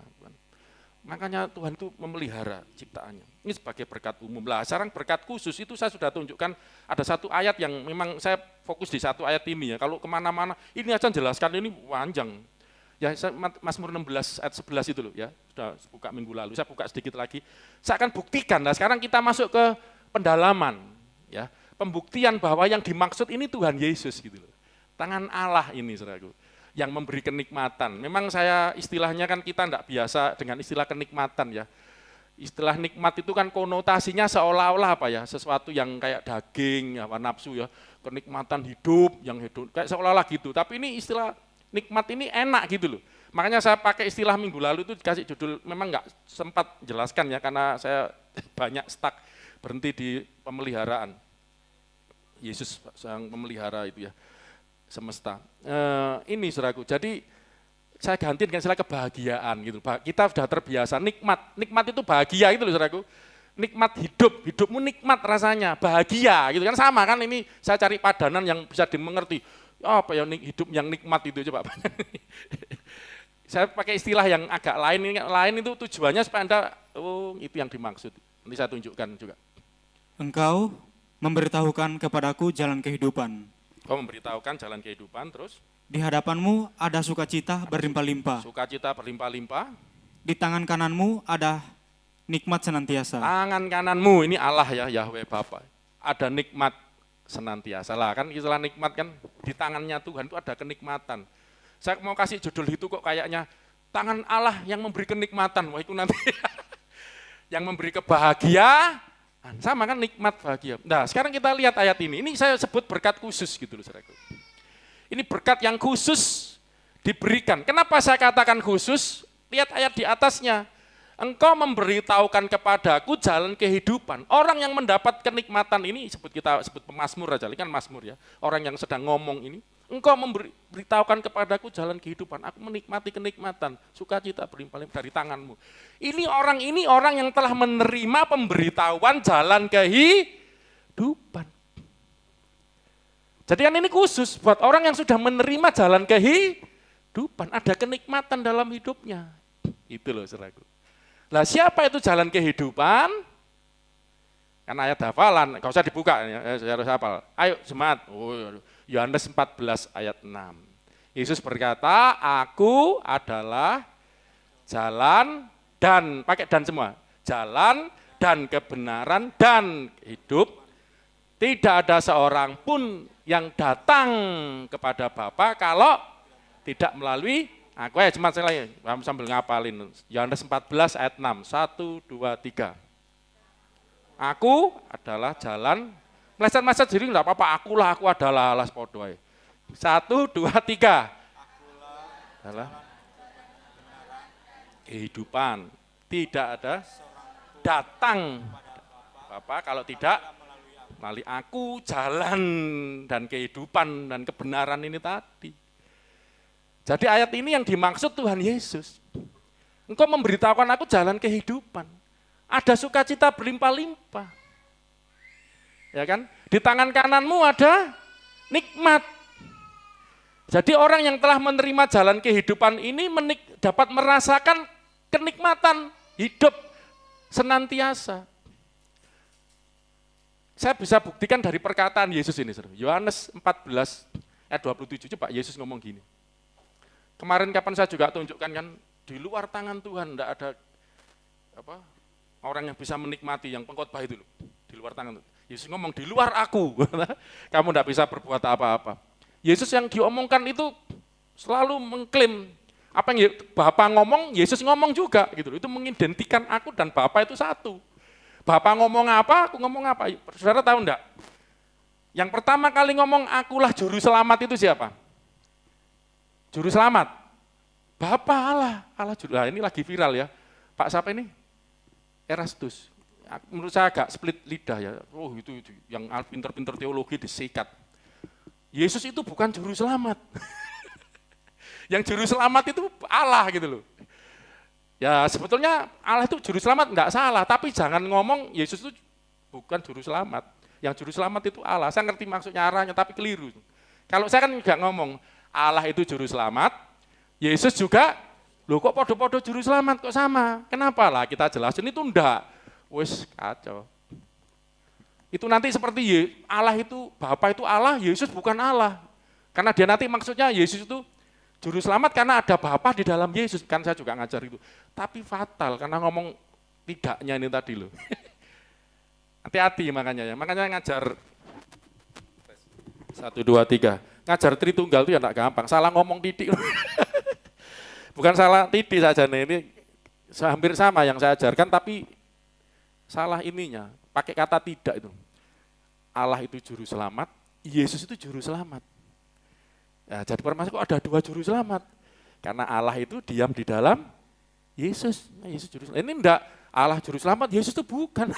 Makanya Tuhan itu memelihara ciptaannya. Ini sebagai berkat umum. Lah sekarang berkat khusus itu saya sudah tunjukkan ada satu ayat yang memang saya fokus di satu ayat ini ya. Kalau kemana-mana, ini aja jelaskan ini panjang. Ya Mazmur 16 ayat 11 itu loh ya. Sudah buka minggu lalu, saya buka sedikit lagi. Saya akan buktikan. Nah sekarang kita masuk ke pendalaman. Ya, pembuktian bahwa yang dimaksud ini Tuhan Yesus gitu loh. Tangan Allah ini saudaraku. Yang memberi kenikmatan. Memang saya istilahnya kan kita tidak biasa dengan istilah kenikmatan ya. Istilah nikmat itu kan konotasinya seolah-olah apa ya, sesuatu yang kayak daging, ya, nafsu ya, kenikmatan hidup, yang hidup, kayak seolah-olah gitu. Tapi ini istilah nikmat ini enak gitu loh. Makanya saya pakai istilah minggu lalu itu dikasih judul, memang nggak sempat jelaskan ya, karena saya banyak stuck, berhenti di pemeliharaan. Yesus yang memelihara itu ya. semesta. Ini saudaraku, jadi saya ganti dengan istilah kebahagiaan gitu. Kita sudah terbiasa nikmat itu bahagia itu loh saudaraku. Nikmat hidupmu nikmat rasanya, bahagia gitu kan, sama kan, ini saya cari padanan yang bisa dimengerti. Apa ya hidup yang nikmat itu coba. Saya pakai istilah yang agak lain itu tujuannya supaya Anda, oh itu yang dimaksud. Nanti saya tunjukkan juga. Engkau memberitahukan kepadaku jalan kehidupan. Kau memberitahukan jalan kehidupan, terus? Di hadapanmu ada sukacita berlimpah-limpah. Sukacita berlimpah-limpah. Di tangan kananmu ada nikmat senantiasa. Tangan kananmu, ini Allah ya, Yahweh Bapa. Ada nikmat senantiasa lah, kan istilah nikmat kan, di tangannya Tuhan itu ada kenikmatan. Saya mau kasih judul itu kok kayaknya tangan Allah yang memberi kenikmatan, wah itu nanti yang memberi kebahagiaan, sama kan nikmat bahagia. Nah sekarang kita lihat ayat ini saya sebut berkat khusus gitu loh saudaraku. Ini berkat yang khusus diberikan. Kenapa saya katakan khusus? Lihat ayat di atasnya. Engkau memberitahukan kepadaku jalan kehidupan. Orang yang mendapat kenikmatan ini, kita sebut pemazmur aja, ini kan mazmur ya. Orang yang sedang ngomong ini, engkau memberitahukan kepadaku jalan kehidupan. Aku menikmati kenikmatan, sukacita berlimpah-limpah dari tanganmu. Ini orang yang telah menerima pemberitahuan jalan kehidupan. Jadi kan ini khusus buat orang yang sudah menerima jalan kehidupan. Ada kenikmatan dalam hidupnya. Itu loh saudaraku. Lah siapa itu jalan kehidupan? Kan ayat hafalan, gak usah dibuka ya, saya harus hafal. Ayo jemaat, Yohanes 14 ayat 6. Yesus berkata, aku adalah jalan dan, pakai dan semua, jalan dan kebenaran dan hidup. Tidak ada seorang pun yang datang kepada Bapa kalau tidak melalui aku. Jemaat saya sambil ngapalin. Yohanes 14 ayat 6. 1, 2, 3. Aku adalah jalan. Meleset-meleset diri enggak apa-apa. Aku adalah alas podo. 1, 2, 3. Adalah kehidupan. Tidak ada datang Bapa kalau tidak melalui aku, jalan dan kehidupan dan kebenaran ini tadi. Jadi ayat ini yang dimaksud Tuhan Yesus. Engkau memberitahukan aku jalan kehidupan. Ada sukacita berlimpah-limpah. Ya kan? Di tangan kananmu ada nikmat. Jadi orang yang telah menerima jalan kehidupan ini dapat merasakan kenikmatan hidup senantiasa. Saya bisa buktikan dari perkataan Yesus ini. Yohanes 14 ayat 27, coba Yesus ngomong gini. Kemarin kapan saya juga tunjukkan kan, di luar tangan Tuhan enggak ada orang yang bisa menikmati yang pengkhotbah itu loh. Di luar tangan Tuhan. Yesus ngomong di luar aku, kamu enggak bisa berbuat apa-apa. Yesus yang diomongkan itu selalu mengklaim apa yang Bapa ngomong, Yesus ngomong juga gitu. Itu mengidentikan aku dan Bapa itu satu. Bapa ngomong apa, aku ngomong apa. Saudara tahu enggak? Yang pertama kali ngomong akulah juru selamat itu siapa? Juru selamat. Bapa Allah juru. Nah, ini lagi viral ya. Pak siapa ini? Erastus. Menurut saya agak split lidah ya. Oh itu yang pinter-pinter teologi disikat. Yesus itu bukan juru selamat. Yang juru selamat itu Allah gitu loh. Ya sebetulnya Allah itu juru selamat enggak salah, tapi jangan ngomong Yesus itu bukan juru selamat. Yang juru selamat itu Allah. Saya ngerti maksudnya arahnya tapi keliru. Kalau saya kan enggak ngomong Allah itu juru selamat, Yesus juga, loh kok podo-podo juru selamat kok sama? Kenapa lah kita jelasin itu enggak. Wes kacau. Itu nanti seperti Allah itu, Bapa itu Allah, Yesus bukan Allah. Karena dia nanti maksudnya Yesus itu juru selamat karena ada Bapa di dalam Yesus. Kan saya juga ngajar itu. Tapi fatal karena ngomong tidaknya ini tadi loh. Hati-hati makanya ya. Makanya ngajar 1, 2, 3. Ngajar Tritunggal itu ya enggak gampang. Salah ngomong titik. Bukan salah titik saja nih. Ini hampir sama yang saya ajarkan tapi salah ininya. Pakai kata tidak itu. Allah itu juru selamat, Yesus itu juru selamat. Ya, jadi permasalahan kok ada 2 juru selamat. Karena Allah itu diam di dalam Yesus. Nah, Yesus juru selamat. Ini enggak Allah juru selamat, Yesus itu bukan.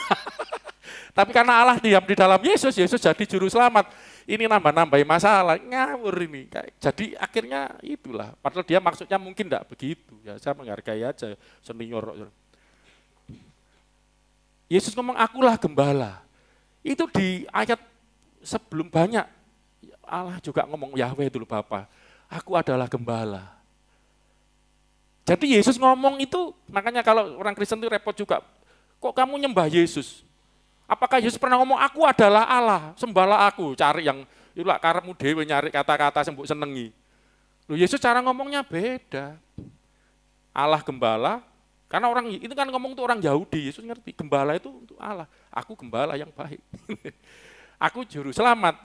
Tapi karena Allah diam di dalam Yesus, Yesus jadi juru selamat. Ini nambah-nambahin masalah, ngawur ini. Jadi akhirnya itulah, padahal dia maksudnya mungkin enggak begitu. Ya saya menghargai aja senior. Yesus ngomong, akulah gembala. Itu di ayat sebelum banyak, Allah juga ngomong, Yahweh dulu Bapa, aku adalah gembala. Jadi Yesus ngomong itu, makanya kalau orang Kristen itu repot juga, kok kamu nyembah Yesus? Apakah Yesus pernah ngomong, aku adalah Allah, sembahlah aku, cari yang, itulah karepmu dewe nyari kata-kata yang mbok senengi. Loh, Yesus cara ngomongnya beda. Allah gembala, karena orang itu kan ngomong itu orang Yahudi, Yesus ngerti, gembala itu untuk Allah. Aku gembala yang baik. Aku juru selamat.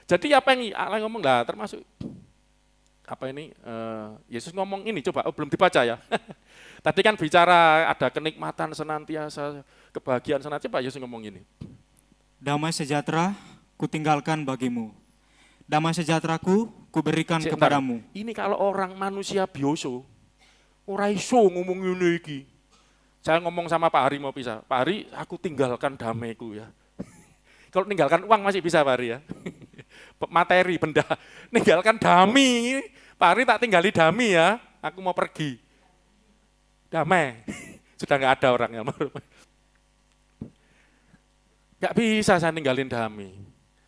Jadi apa yang Allah ngomong lah, termasuk apa ini, Yesus ngomong ini, coba, belum dibaca ya. Tadi kan bicara ada kenikmatan senantiasa, kebahagiaan senantiasa, coba Yesus ngomong ini. Damai sejahtera kutinggalkan bagimu. Damai sejahteraku kuberikan kepadamu. Ini kalau orang manusia biasa, ora iso ngomong ngene iki. Saya ngomong sama Pak Hari mau pisah. Pak Hari, aku tinggalkan damaiku ya. Kalau tinggalkan uang masih bisa Pak Hari ya. Materi, benda. Tinggalkan dami. Pak Hari tak tinggali dami ya. Aku mau pergi. Damai. Sudah nggak ada orangnya. Nggak bisa saya tinggalin dami.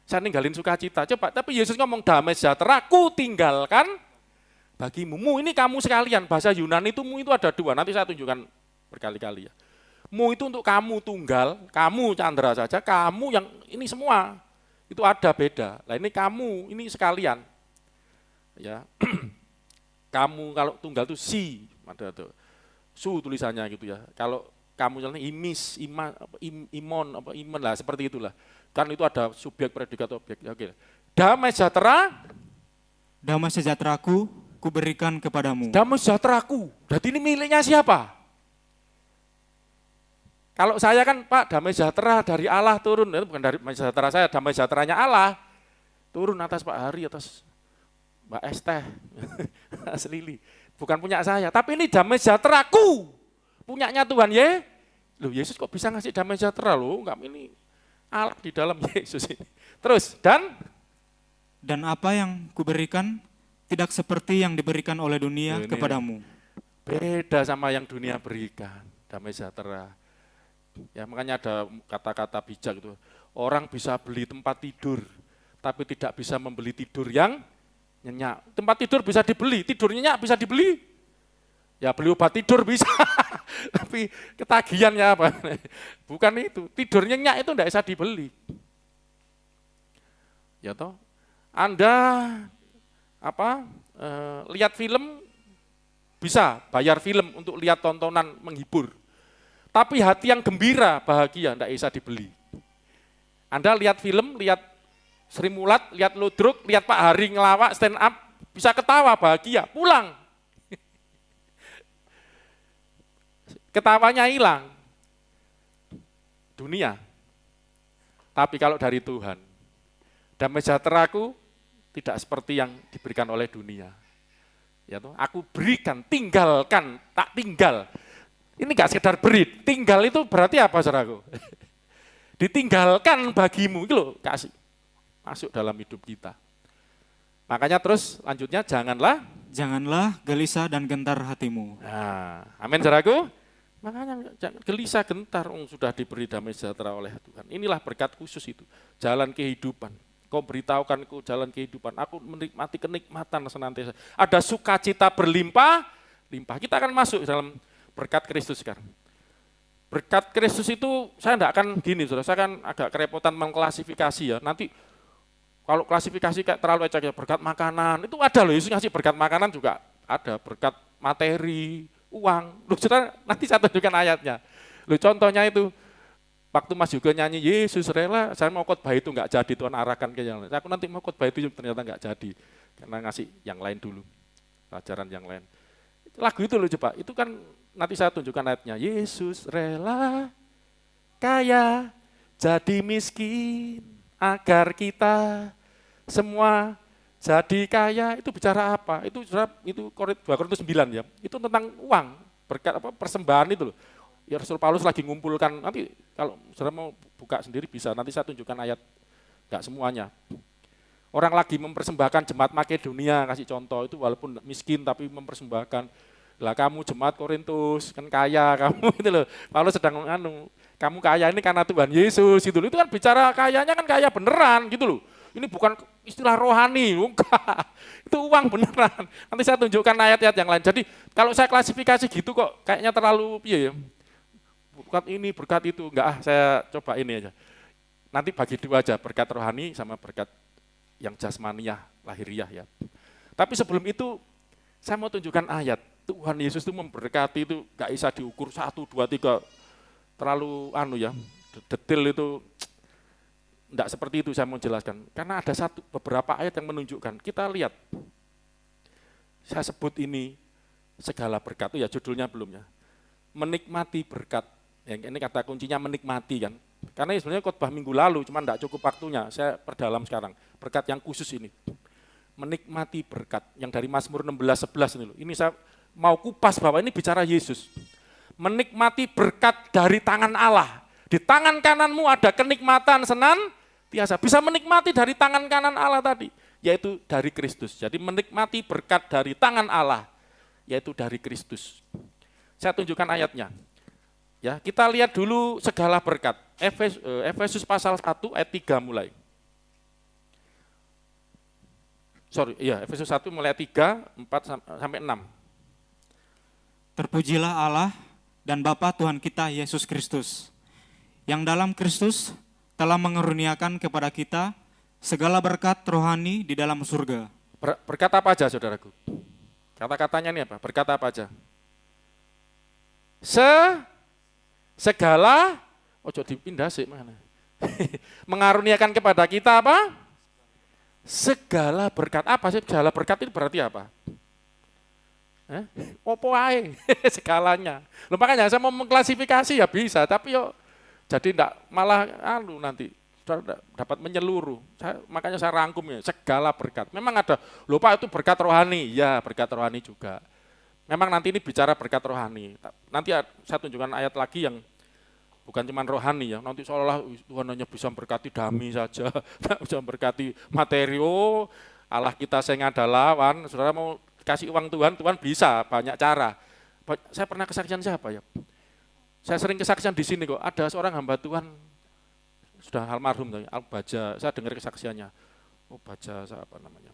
Saya tinggalin sukacita. Coba, tapi Yesus ngomong damai sejahtera, aku tinggalkan bagimu. Mu ini kamu sekalian, bahasa Yunani itu mu itu ada dua, nanti saya tunjukkan berkali-kali ya. Mu itu untuk kamu tunggal, kamu Chandra saja, kamu yang ini semua, itu ada beda. Nah ini kamu, ini sekalian. Ya, kamu kalau tunggal itu si, ada tuh, su tulisannya gitu ya. Kalau kamu misalnya imis, imon, iman lah, seperti itulah. Kan itu ada subjek, predikat, objek. Ya, oke. Damai sejahtera, damai sejahteraku kuberikan kepadamu. Damai sejahteraku. Berarti ini miliknya siapa? Kalau saya kan Pak, damai sejahtera dari Allah turun, itu bukan dari damai sejahtera saya, damai sejahteranya Allah turun atas Pak Hari, atas Mbak Esteh, Mas Lili. Bukan punya saya, tapi ini damai sejahteraku. Punyanya Tuhan ya. Loh, Yesus kok bisa ngasih damai sejahtera loh? Enggak, ini Allah di dalam Yesus ini. Terus dan apa yang kuberikan tidak seperti yang diberikan oleh dunia kepadamu. Beda sama yang dunia berikan, damai sejahtera. Ya makanya ada kata-kata bijak itu. Orang bisa beli tempat tidur, tapi tidak bisa membeli tidur yang nyenyak. Tempat tidur bisa dibeli, tidur nyenyak bisa dibeli. Ya beli obat tidur bisa, tapi ketagihannya apa? Bukan itu, tidur nyenyak itu tidak bisa dibeli. Ya toh, Anda lihat film bisa bayar film untuk lihat tontonan menghibur. Tapi hati yang gembira, bahagia, tidak bisa dibeli. Anda lihat film, lihat Sri Mulat, lihat Ludruk, lihat Pak Hari ngelawak, stand up, bisa ketawa, bahagia, pulang. Ketawanya hilang. Dunia. Tapi kalau dari Tuhan, damai sejahteraku tidak seperti yang diberikan oleh dunia. Ya toh, aku berikan, tinggalkan, tak tinggal. Ini enggak sekedar beri, tinggal itu berarti apa saudaraku? Ditinggalkan bagimu, itu loh, kasih. Masuk dalam hidup kita. Makanya terus lanjutnya janganlah gelisah dan gentar hatimu. Nah, amin saudaraku. Makanya jangan gelisah gentar, sudah diberi damai sejahtera oleh Tuhan. Inilah berkat khusus itu, jalan kehidupan. Kau beritahukanku jalan kehidupan, aku menikmati kenikmatan senantiasa. Ada sukacita berlimpah, kita akan masuk dalam berkat Kristus sekarang. Berkat Kristus itu saya tidak akan gini, saudara. Saya kan agak kerepotan mengklasifikasi ya. Nanti kalau klasifikasi kayak terlalu ecek ya, berkat makanan itu ada loh. Yesus ngasih berkat makanan juga ada, berkat materi, uang. Loh, saudara, nanti saya tunjukkan ayatnya. Loh, contohnya itu waktu Mas juga nyanyi Yesus rela, saya mau khotbah itu enggak jadi, Tuhan arahkan ke yang lain. Aku nanti mau khotbah itu ternyata enggak jadi karena ngasih yang lain dulu, pelajaran yang lain. Lagu itu loh coba, itu kan nanti saya tunjukkan ayatnya. Yesus rela kaya jadi miskin agar kita semua jadi kaya. Itu bicara apa? Itu 2 Korintus 9 ya. Itu tentang uang, berkat persembahan itu loh. Ya Rasul Paulus lagi ngumpulkan, nanti kalau saudara mau buka sendiri bisa, nanti saya tunjukkan ayat enggak semuanya. Orang lagi mempersembahkan jemaat Makedonia, kasih contoh, itu walaupun miskin tapi mempersembahkan. Lah kamu jemaat Korintus, kan kaya kamu itu loh. Paulus sedang kamu kaya ini karena Tuhan Yesus gitu loh. Itu kan bicara kayanya kan kaya beneran gitu loh. Ini bukan istilah rohani, enggak. Itu uang beneran. Nanti saya tunjukkan ayat-ayat yang lain. Jadi kalau saya klasifikasi gitu kok kayaknya terlalu ya. Berkat ini, berkat itu. Enggak, saya coba ini aja. Nanti bagi dua aja, berkat rohani sama berkat yang jasmaniah, lahiriah ya. Tapi sebelum itu, saya mau tunjukkan ayat. Tuhan Yesus itu memberkati itu gak bisa diukur 1, 2, 3. Terlalu detail itu. Enggak seperti itu saya mau jelaskan. Karena ada beberapa ayat yang menunjukkan. Kita lihat. Saya sebut ini segala berkat. Ya judulnya belum ya. Menikmati berkat. Yang ini kata kuncinya menikmati kan. Karena sebenarnya khotbah minggu lalu, cuma enggak cukup waktunya. Saya perdalam sekarang. Berkat yang khusus ini. Menikmati berkat. Yang dari Mazmur 16:11 ini loh. Ini saya mau kupas bahwa ini bicara Yesus. Menikmati berkat dari tangan Allah. Di tangan kananmu ada kenikmatan senantiasa. Bisa menikmati dari tangan kanan Allah tadi. Yaitu dari Kristus. Jadi menikmati berkat dari tangan Allah. Yaitu dari Kristus. Saya tunjukkan ayatnya. Ya, kita lihat dulu segala berkat. Efesus pasal 1 ayat 3 mulai. Efesus 1 mulai 3, 4 sampai 6. Terpujilah Allah dan Bapa Tuhan kita Yesus Kristus, yang dalam Kristus telah mengaruniakan kepada kita segala berkat rohani di dalam surga. Berkat apa aja saudaraku? Kata-katanya ini apa? Berkat apa aja? Segala, dipindah sih mana? Mengaruniakan kepada kita apa? Segala berkat. Apa sih segala berkat itu berarti apa? Opo ae segalanya. Loh, makanya saya mau mengklasifikasi ya bisa, tapi jadi enggak malah nanti dapat menyeluruh. Makanya saya rangkum ya, segala berkat. Memang ada, lupa itu berkat rohani. Ya, berkat rohani juga. Memang nanti ini bicara berkat rohani. Nanti saya tunjukkan ayat lagi yang bukan cuma rohani ya. Nanti seolah-olah Tuhan hanya bisa berkati dami saja, bisa berkati materi. Allah kita saya ngadalah, saudara mau kasih uang Tuhan, Tuhan bisa banyak cara. Saya pernah kesaksian siapa ya? Saya sering kesaksian di sini kok. Ada seorang hamba Tuhan sudah almarhum, Al-Baja. Saya dengar kesaksiannya. Baja apa namanya?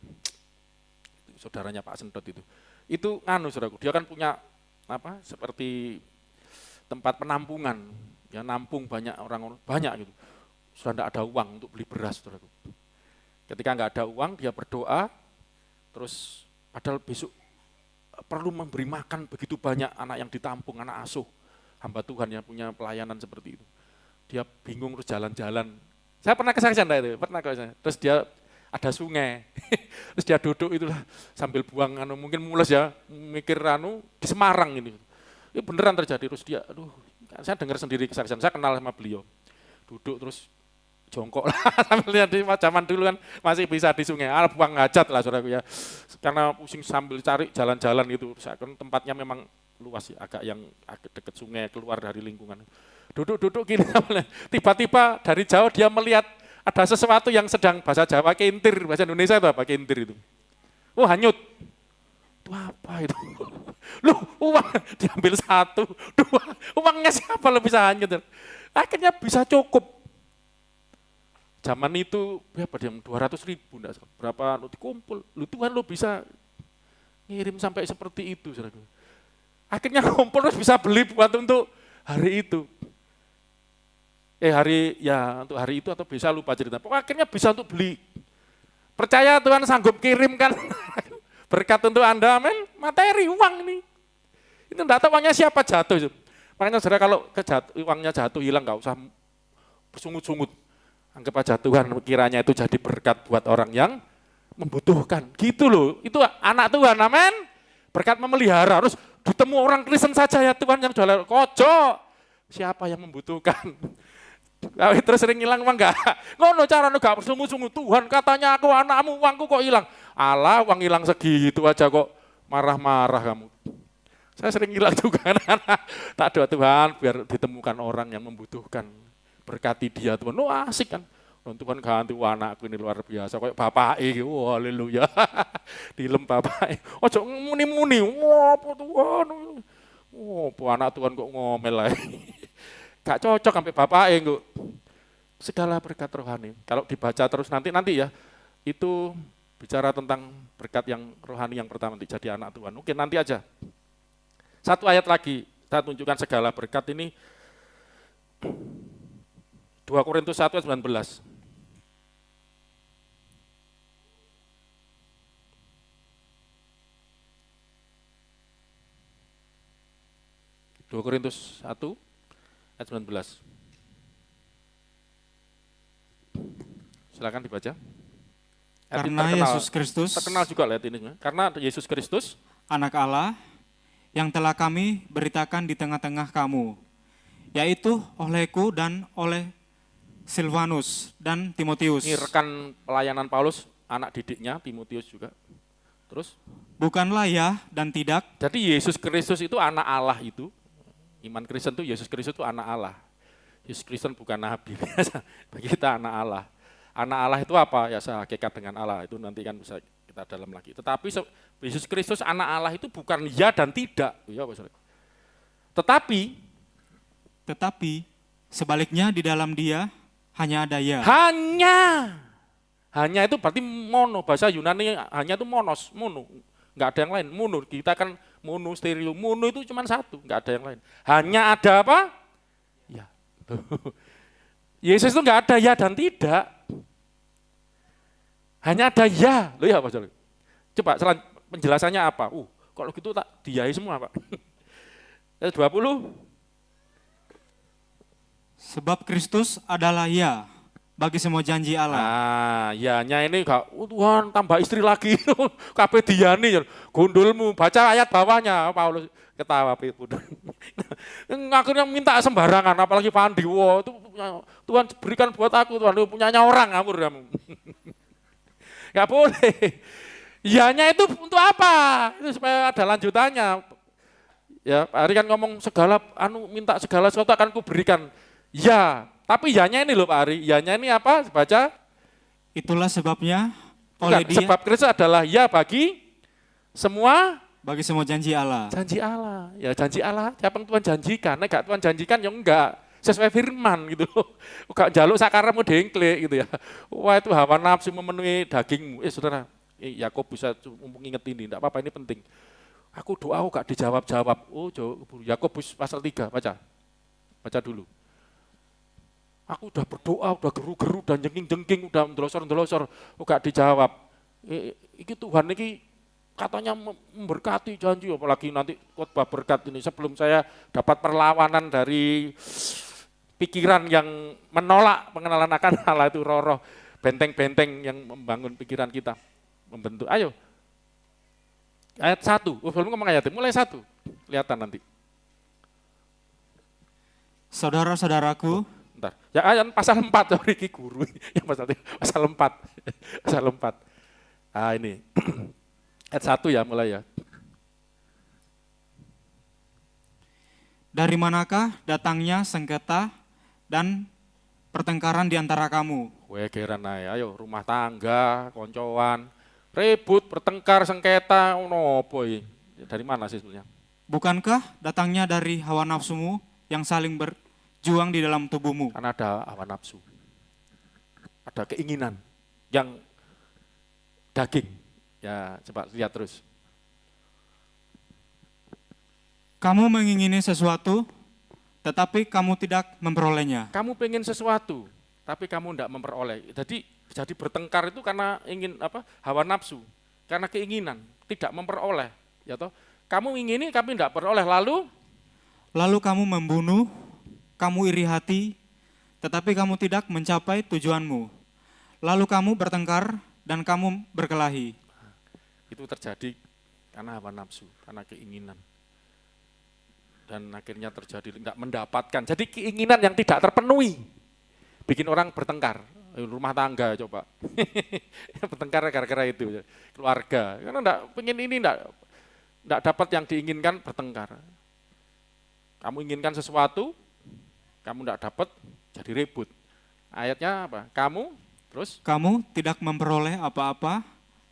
Saudaranya Pak Sentot itu. Itu saudaraku, dia kan punya seperti tempat penampungan, ya nampung banyak orang banyak gitu. Sudah tidak ada uang untuk beli beras, saudaraku. Ketika nggak ada uang, dia berdoa, terus padahal besok perlu memberi makan begitu banyak anak yang ditampung, anak asuh, hamba Tuhan yang punya pelayanan seperti itu. Dia bingung terus jalan-jalan. Saya pernah kesaksian itu, terus dia ada sungai, terus dia duduk itulah sambil buang mungkin mules ya, mikir di Semarang ini beneran terjadi. Terus dia, saya dengar sendiri kesaksian, saya kenal sama beliau, duduk terus jongkok lah, sambil lihat di zaman dulu kan masih bisa di sungai, buang hajat lah saudaraku ya, karena pusing sambil cari jalan-jalan itu, kan tempatnya memang luas ya, agak dekat sungai, keluar dari lingkungan. Duduk gini, tiba-tiba dari jauh dia melihat ada sesuatu yang sedang bahasa Jawa kentir, bahasa Indonesia itu apa kentir itu? Hanyut. Itu apa itu? Loh, uang diambil 1, 2, uangnya siapa lo bisa hanyut? Akhirnya bisa cukup. Zaman itu berapa dia? 200.000 berapa dikumpul. Tuhan lo bisa ngirim sampai seperti itu, saudara. Akhirnya kumpul terus bisa beli buat untuk hari itu. Untuk hari itu atau bisa lupa cerita. Pokoknya akhirnya bisa untuk beli. Percaya Tuhan sanggup kirimkan berkat untuk Anda, amin. Materi, uang ini. Itu enggak tahu uangnya siapa jatuh. Makanya saudara kalau uangnya jatuh hilang enggak usah bersungut-sungut. Anggap aja Tuhan kiranya itu jadi berkat buat orang yang membutuhkan. Gitu loh, itu anak Tuhan, amin. Berkat memelihara, harus ditemu orang Kristen saja ya Tuhan yang jualan kocok. Siapa yang membutuhkan? Terus sering hilang uang enggak? Ngono caranya enggak bersungut-sungut. Tuhan katanya aku anakmu, uangku kok hilang. Allah, uang hilang segitu aja kok marah-marah kamu. Saya sering hilang juga. Tak doa Tuhan biar ditemukan orang yang membutuhkan. Berkati dia Tuhan. Asik kan. Dan Tuhan ganti anakku ini luar biasa, kayak bapak wah haleluya. Dilem bapak ojo muni-muni, wah apa Tuhan, apa anak Tuhan kok ngomel lah. Gak cocok sampai bapak kok. Segala berkat rohani, kalau dibaca terus nanti ya, itu bicara tentang berkat yang rohani yang pertama nanti jadi anak Tuhan. Mungkin nanti aja. Satu ayat lagi, saya tunjukkan segala berkat ini, 2 Korintus 1 ayat 19. 2 Korintus 1 ayat 19. Silakan dibaca. Karena Yesus Kristus, terkenal juga lihat ini. Karena Yesus Kristus, anak Allah, yang telah kami beritakan di tengah-tengah kamu, yaitu olehku dan oleh Silvanus dan Timotius. Ini rekan pelayanan Paulus, anak didiknya Timotius juga. Terus? Bukanlah ya dan tidak. Jadi Yesus Kristus itu anak Allah itu. Iman Kristen itu Yesus Kristus itu anak Allah. Yesus Kristen bukan nabi, bagi kita anak Allah. Anak Allah itu apa? Ya sehakikat dengan Allah, itu nanti kan bisa kita dalam lagi. Tetapi Yesus Kristus anak Allah itu bukan ya dan tidak. Ya, Tetapi sebaliknya di dalam dia hanya ada ya. Hanya itu berarti mono, bahasa Yunani hanya itu mono, enggak ada yang lain. Mono, kita kan mono stereo, mono itu cuma satu, enggak ada yang lain. Hanya ada apa? Ya. Yesus itu enggak ada ya dan tidak. Hanya ada ya. Loh ya Pak Jol. Coba penjelasannya apa? Kalau gitu tak diai semua Pak. Ayat 20. Sebab Kristus adalah ya bagi semua janji Allah. Ya-nya ini enggak, Tuhan tambah istri lagi. Kabeh diani, gundulmu. Baca ayat bawahnya, Paulus ketawa. Akhirnya minta sembarangan, apalagi Pandi. Wow, itu Tuhan berikan buat aku, Tuhan punyanya orang, ngawur kamu. Enggak boleh. Ya-nya itu untuk apa? Itu supaya ada lanjutannya. Ya, Pak Ari kan ngomong minta segala sesuatu akan kuberikan. Ya, tapi ya-nya ini loh Pak Ari, ya-nya ini apa? Baca. Itulah sebabnya oleh dia. Sebab Kristus adalah ya bagi semua janji Allah. Janji Allah. Ya janji Allah, siapa yang Tuhan janjikan. Nek gak Tuhan janjikan ya enggak. Sesuai firman gitu loh. Gak njaluk sakaremu dengkle gitu ya. Wah itu hawa nafsu memenuhi dagingmu. Saudara, Yakobus bisa mumpung inget ini, enggak apa-apa ini penting. Aku doa gak dijawab-jawab. Yakobus pasal 3, baca. Baca dulu. Aku udah berdoa, udah geru-geru dan jengking-jengking, udah ndelosor-ndelosor, gak dijawab. Iki Tuhan iki katanya memberkati janji, apalagi nanti khotbah berkat ini. Sebelum saya dapat perlawanan dari pikiran yang menolak pengenalan akan Allah itu roh-roh benteng-benteng yang membangun pikiran kita, membentuk. Ayo, ayat 1, belum ngomong ayat, mulai 1, kelihatan nanti. Saudara-saudaraku, bentar, ya ayat pasal 4, sorry guru, yang pasal 4, pasal 4. Ini, ayat 1 ya mulai ya. Dari manakah datangnya sengketa dan pertengkaran di antara kamu? Geran ayo rumah tangga, koncoan, ribut, bertengkar, sengketa, apa ini? Dari mana sih sebenarnya? Bukankah datangnya dari hawa nafsumu yang saling berjuang di dalam tubuhmu? Karena ada hawa nafsu, ada keinginan yang daging. Ya coba lihat terus. Kamu mengingini sesuatu, tetapi kamu tidak memperolehnya. Kamu pengen sesuatu, tapi kamu tidak memperoleh. Jadi bertengkar itu karena ingin apa? Hawa nafsu, karena keinginan, tidak memperoleh. Ya toh? Kamu ingini, tapi tidak peroleh. Lalu kamu membunuh, kamu iri hati, tetapi kamu tidak mencapai tujuanmu. Lalu kamu bertengkar dan kamu berkelahi. Itu terjadi karena hawa nafsu, karena keinginan. Dan akhirnya terjadi tidak mendapatkan. Jadi keinginan yang tidak terpenuhi bikin orang bertengkar. Rumah tangga coba. Bertengkar gara-gara itu. Keluarga. Karena enggak pengen ini enggak dapat yang diinginkan, bertengkar. Kamu inginkan sesuatu, kamu enggak dapat, jadi ribut. Ayatnya apa? Kamu, terus? Kamu tidak memperoleh apa-apa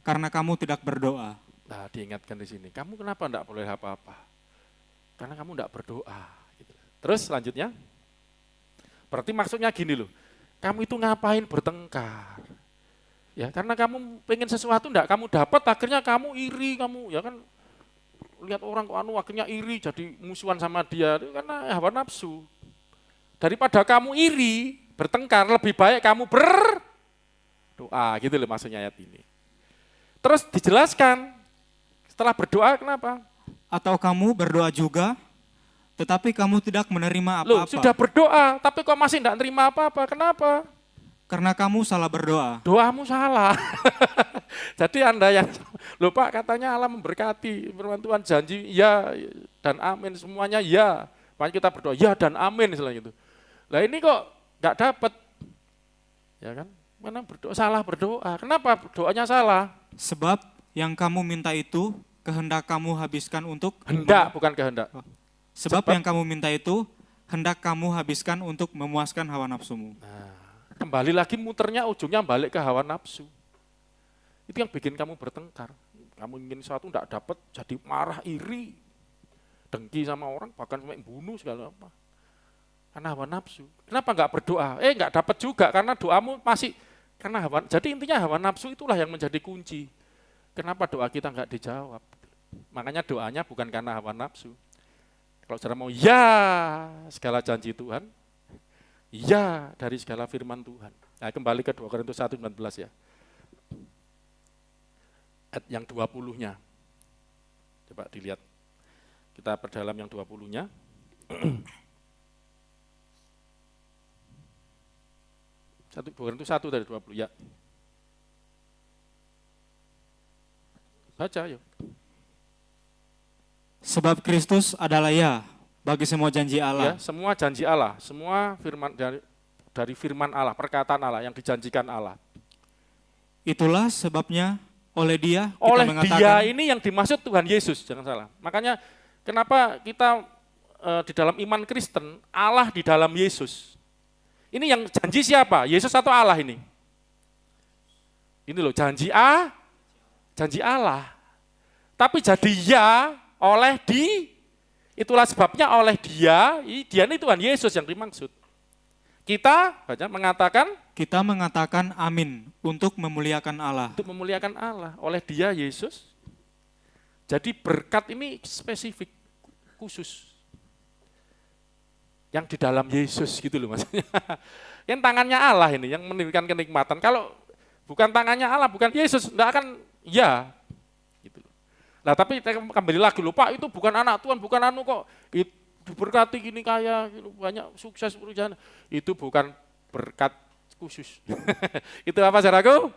karena kamu tidak berdoa. Nah, diingatkan di sini. Kamu kenapa enggak boleh apa-apa? Karena kamu enggak berdoa. Gitu. Terus selanjutnya, berarti maksudnya gini loh, kamu itu ngapain bertengkar? Ya, karena kamu pengen sesuatu enggak kamu dapat, akhirnya kamu iri, kamu ya kan lihat orang kok akhirnya iri jadi musuhan sama dia, itu karena hawa nafsu. Daripada kamu iri, bertengkar, lebih baik kamu berdoa, gitu loh maksudnya ayat ini. Terus dijelaskan, setelah berdoa kenapa? Atau kamu berdoa juga, tetapi kamu tidak menerima Loh, apa-apa. sudah berdoa, tapi kok masih tidak terima apa-apa, kenapa? Karena kamu salah berdoa. Doamu salah. Jadi Anda yang, loh Pak katanya Allah memberkati, firman Tuhan janji ya dan amin, semuanya ya. Makanya kita berdoa ya dan amin selain itu. Lah ini kok nggak dapat, ya kan? Mana berdoa salah berdoa, kenapa doanya salah? Sebab yang kamu minta itu kehendak kamu habiskan untuk Hendak, bukan kehendak. Sebab yang kamu minta itu hendak kamu habiskan untuk memuaskan hawa nafsumu. Nah, kembali lagi muternya ujungnya balik ke hawa nafsu. Itu yang bikin kamu bertengkar. Kamu ingin sesuatu enggak dapat, jadi marah, iri, dengki sama orang, bahkan sampai bunuh segala apa. Karena hawa nafsu. Kenapa enggak berdoa? Enggak dapat juga karena doamu masih karena hawa. Jadi intinya hawa nafsu itulah yang menjadi kunci. Kenapa doa kita enggak dijawab? Makanya doanya bukan karena hawa nafsu. Kalau saudara mau ya segala janji Tuhan, ya dari segala firman Tuhan. Nah, kembali ke 2 Korintus 1:19 ya. Ayat yang 20-nya. Coba dilihat. Kita perdalam yang 20-nya. 2 Korintus 1 dari 20 ya. Baca yuk. Sebab Kristus adalah ya bagi semua janji Allah. Ya, semua janji Allah, semua firman dari firman Allah, perkataan Allah yang dijanjikan Allah. Itulah sebabnya oleh Dia kita Oleh mengatakan, Dia ini yang dimaksud Tuhan Yesus, jangan salah. Makanya kenapa kita di dalam iman Kristen, Allah di dalam Yesus. Ini yang janji siapa? Yesus atau Allah ini? Ini loh janji janji Allah. Tapi jadi ya oleh itulah sebabnya oleh Dia ini Tuhan Yesus yang dimaksud. Kita mengatakan amin untuk memuliakan Allah. Untuk memuliakan Allah oleh Dia Yesus. Jadi berkat ini spesifik, khusus. Yang di dalam Yesus gitu loh maksudnya. Yang tangannya Allah ini yang memberikan kenikmatan. Kalau bukan tangannya Allah, bukan Yesus, enggak akan ya. Gitu loh. Nah, tapi kembali lagi loh, Pak, itu bukan anak Tuhan, bukan anu kok. Diberkati gini kaya, banyak sukses perusahaan. Itu bukan berkat khusus. Itu apa saudaraku?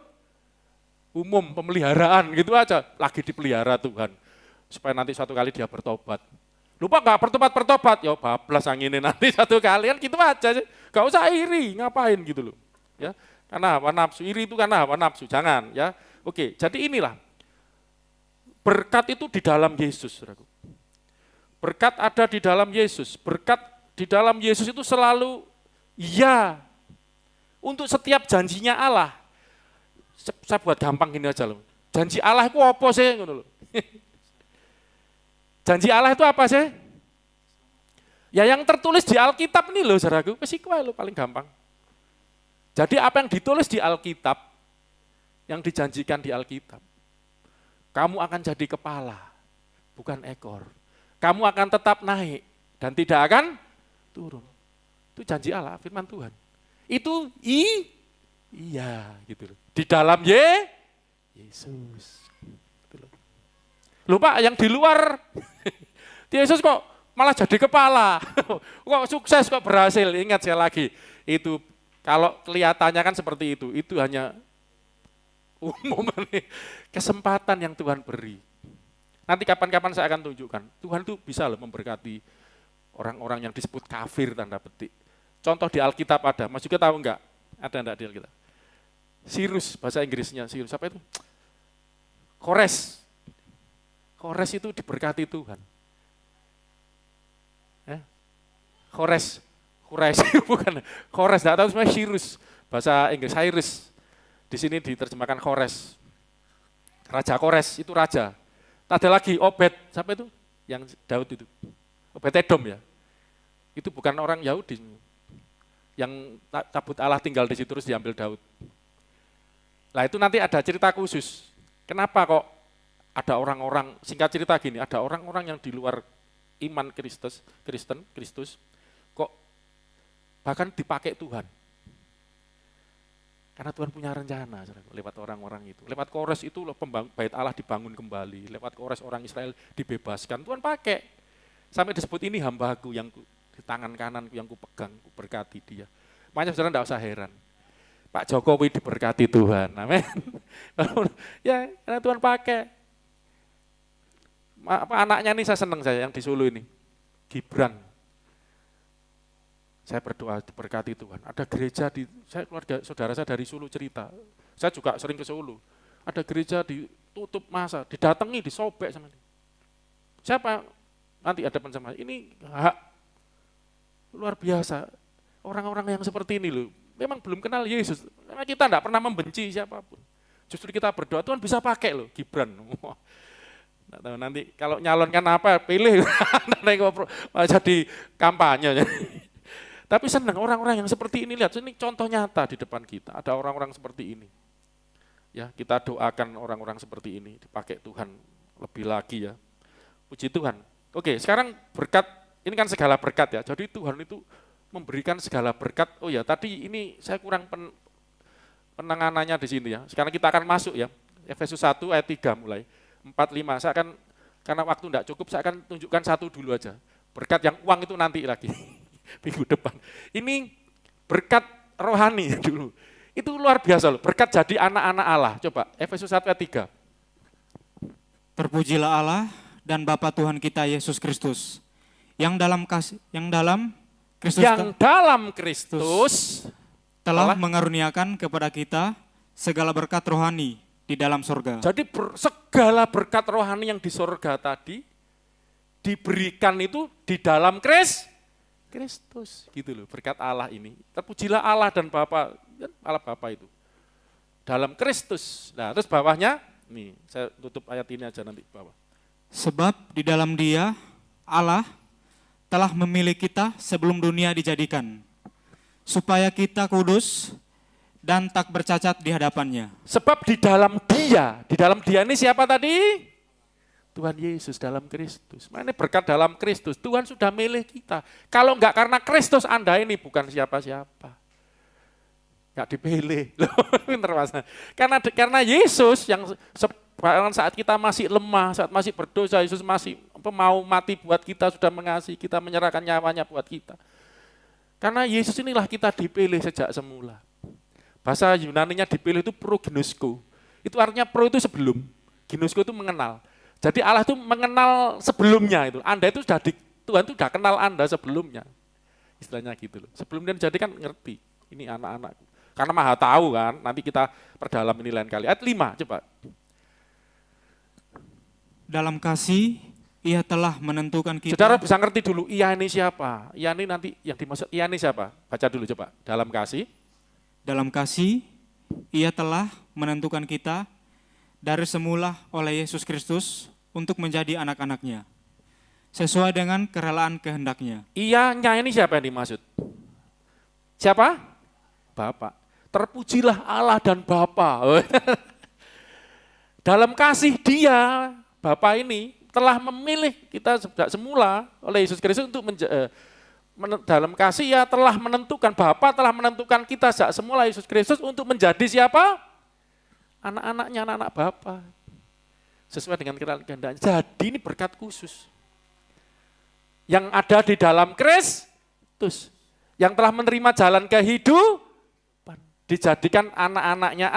Umum, pemeliharaan gitu aja. Lagi dipelihara Tuhan. Supaya nanti suatu kali dia bertobat. Lupa nggak bertobat, ya bablas anginin nanti satu kali kan gitu aja sih. Gak usah iri, ngapain gitu loh. Ya, karena hawa nafsu, iri itu karena hawa nafsu, jangan ya. Oke, jadi inilah. Berkat itu di dalam Yesus, saudaraku. Berkat ada di dalam Yesus. Berkat di dalam Yesus itu selalu ya. Untuk setiap janjinya Allah. Saya buat gampang gini aja loh. Janji Allah itu apa sih? Janji Allah itu apa sih? Ya yang tertulis di Alkitab nih loh, saudaraku. Pasti lo paling gampang. Jadi apa yang ditulis di Alkitab, yang dijanjikan di Alkitab, kamu akan jadi kepala, bukan ekor. Kamu akan tetap naik dan tidak akan turun. Itu janji Allah, firman Tuhan. Itu iya gitu loh. Di dalam Yesus. Gitu loh. Lupa yang di luar Yesus kok malah jadi kepala. Kok sukses, kok berhasil. Ingat sekali lagi, itu kalau kelihatannya kan seperti itu hanya umum nih, kesempatan yang Tuhan beri. Nanti kapan-kapan saya akan tunjukkan, Tuhan itu bisa loh memberkati orang-orang yang disebut kafir tanda petik. Contoh di Alkitab ada, Mas juga tahu enggak? Ada enggak di Alkitab? Sirus, bahasa Inggrisnya Sirus, apa itu? Kores. Kores itu diberkati Tuhan. Kores bukan, Kores, enggak tahu sebenarnya Sirus. Bahasa Inggris Cyrus. Di sini diterjemahkan Kores. Raja Kores itu raja. Ada lagi Obed, siapa itu? Yang Daud itu. Obed Edom ya. Itu bukan orang Yahudi. Yang tabut Allah tinggal di situ terus diambil Daud. Nah itu nanti ada cerita khusus. Kenapa kok ada orang-orang, singkat cerita gini, ada orang-orang yang di luar iman Kristus, kok bahkan dipakai Tuhan. Karena Tuhan punya rencana lewat orang-orang itu. Lewat Kores itu bait Allah dibangun kembali. Lewat Kores orang Israel dibebaskan. Tuhan pakai. Sampai disebut ini hambaku yang di tangan kananku yang kupegang, kuberkati dia. Makanya saudara tidak usah heran. Pak Jokowi diberkati Tuhan, amin. Ya, karena Tuhan pakai. Anaknya ini saya senang yang di Solo ini, Gibran. Saya berdoa diberkati Tuhan. Ada gereja saya keluarga saudara saya dari Solo cerita. Saya juga sering ke Solo. Ada gereja ditutup masa, didatangi, disobek sama dia. Siapa nanti ada sama ini hak luar biasa. Orang-orang yang seperti ini loh. Memang belum kenal Yesus. Memang kita tidak pernah membenci siapapun. Justru kita berdoa, Tuhan bisa pakai loh, Gibran. Nanti kalau nyalonkan apa, pilih. Jadi kampanye. Tapi senang orang-orang yang seperti ini, lihat, ini contoh nyata di depan kita. Ada orang-orang seperti ini. Ya, kita doakan orang-orang seperti ini, dipakai Tuhan lebih lagi ya. Puji Tuhan. Oke, sekarang berkat, ini kan segala berkat ya. Jadi Tuhan itu memberikan segala berkat. Oh ya, tadi ini saya kurang penanganannya di sini ya. Sekarang kita akan masuk ya. Efesus 1 ayat 3 mulai. 4-5. Saya akan, karena waktu tidak cukup, saya akan tunjukkan satu dulu aja. Berkat yang uang itu nanti lagi. Minggu depan. Ini berkat rohani dulu. Itu luar biasa loh. Berkat jadi anak-anak Allah. Coba, Efesus 1 ayat 3. Terpujilah Allah dan Bapa Tuhan kita Yesus Kristus. Yang dalam Kristus telah mengaruniakan kepada kita segala berkat rohani di dalam surga. Jadi segala berkat rohani yang di surga tadi diberikan itu di dalam Kristus. Gitu loh, berkat Allah ini. Terpujilah Allah dan Bapa, Allah Bapa itu. Dalam Kristus. Nah, terus bawahnya, nih saya tutup ayat ini aja nanti bawah. Sebab di dalam Dia, Allah telah memilih kita sebelum dunia dijadikan, supaya kita kudus dan tak bercacat di hadapannya. Sebab di dalam Dia ini siapa tadi? Tuhan Yesus dalam Kristus. Ini berkat dalam Kristus, Tuhan sudah milih kita. Kalau enggak karena Kristus, Anda ini bukan siapa-siapa. Enggak dipilih. Pinter Mas. Karena Yesus yang saat kita masih lemah, saat masih berdosa, Yesus masih mau mati buat kita, sudah mengasihi kita, menyerahkan nyawanya buat kita. Karena Yesus inilah kita dipilih sejak semula. Bahasa Yunaninya dipilih itu proginosko. Itu artinya pro itu sebelum, ginosko itu mengenal. Jadi Allah itu mengenal sebelumnya itu. Anda itu Tuhan itu sudah kenal Anda sebelumnya. Istilahnya gitu loh. Sebelum dia jadi kan ngerti, ini anak-anakku. Karena Maha tahu kan, nanti kita perdalam ini lain kali. Ayat 5 coba. Dalam kasih, Ia telah menentukan kita. Saudara bisa ngerti dulu, Ia ini siapa? Ia ini nanti yang dimaksud, Ia ini siapa? Baca dulu coba. Dalam kasih, Ia telah menentukan kita dari semula oleh Yesus Kristus untuk menjadi anak-anak-Nya, sesuai dengan kerelaan kehendak-Nya. Ia-nya ini siapa yang dimaksud? Siapa? Bapa. Terpujilah Allah dan Bapa. Dalam kasih Dia, Bapa ini telah memilih kita sejak semula oleh Yesus Kristus untuk dalam kasih Ia telah menentukan, Bapa telah menentukan kita sejak semula Yesus Kristus untuk menjadi siapa? Anak-anaknya, anak-anak Bapa. Sesuai dengan kehendaknya. Jadi ini berkat khusus. Yang ada di dalam Kristus. Yang telah menerima jalan kehidupan. Dijadikan anak-anaknya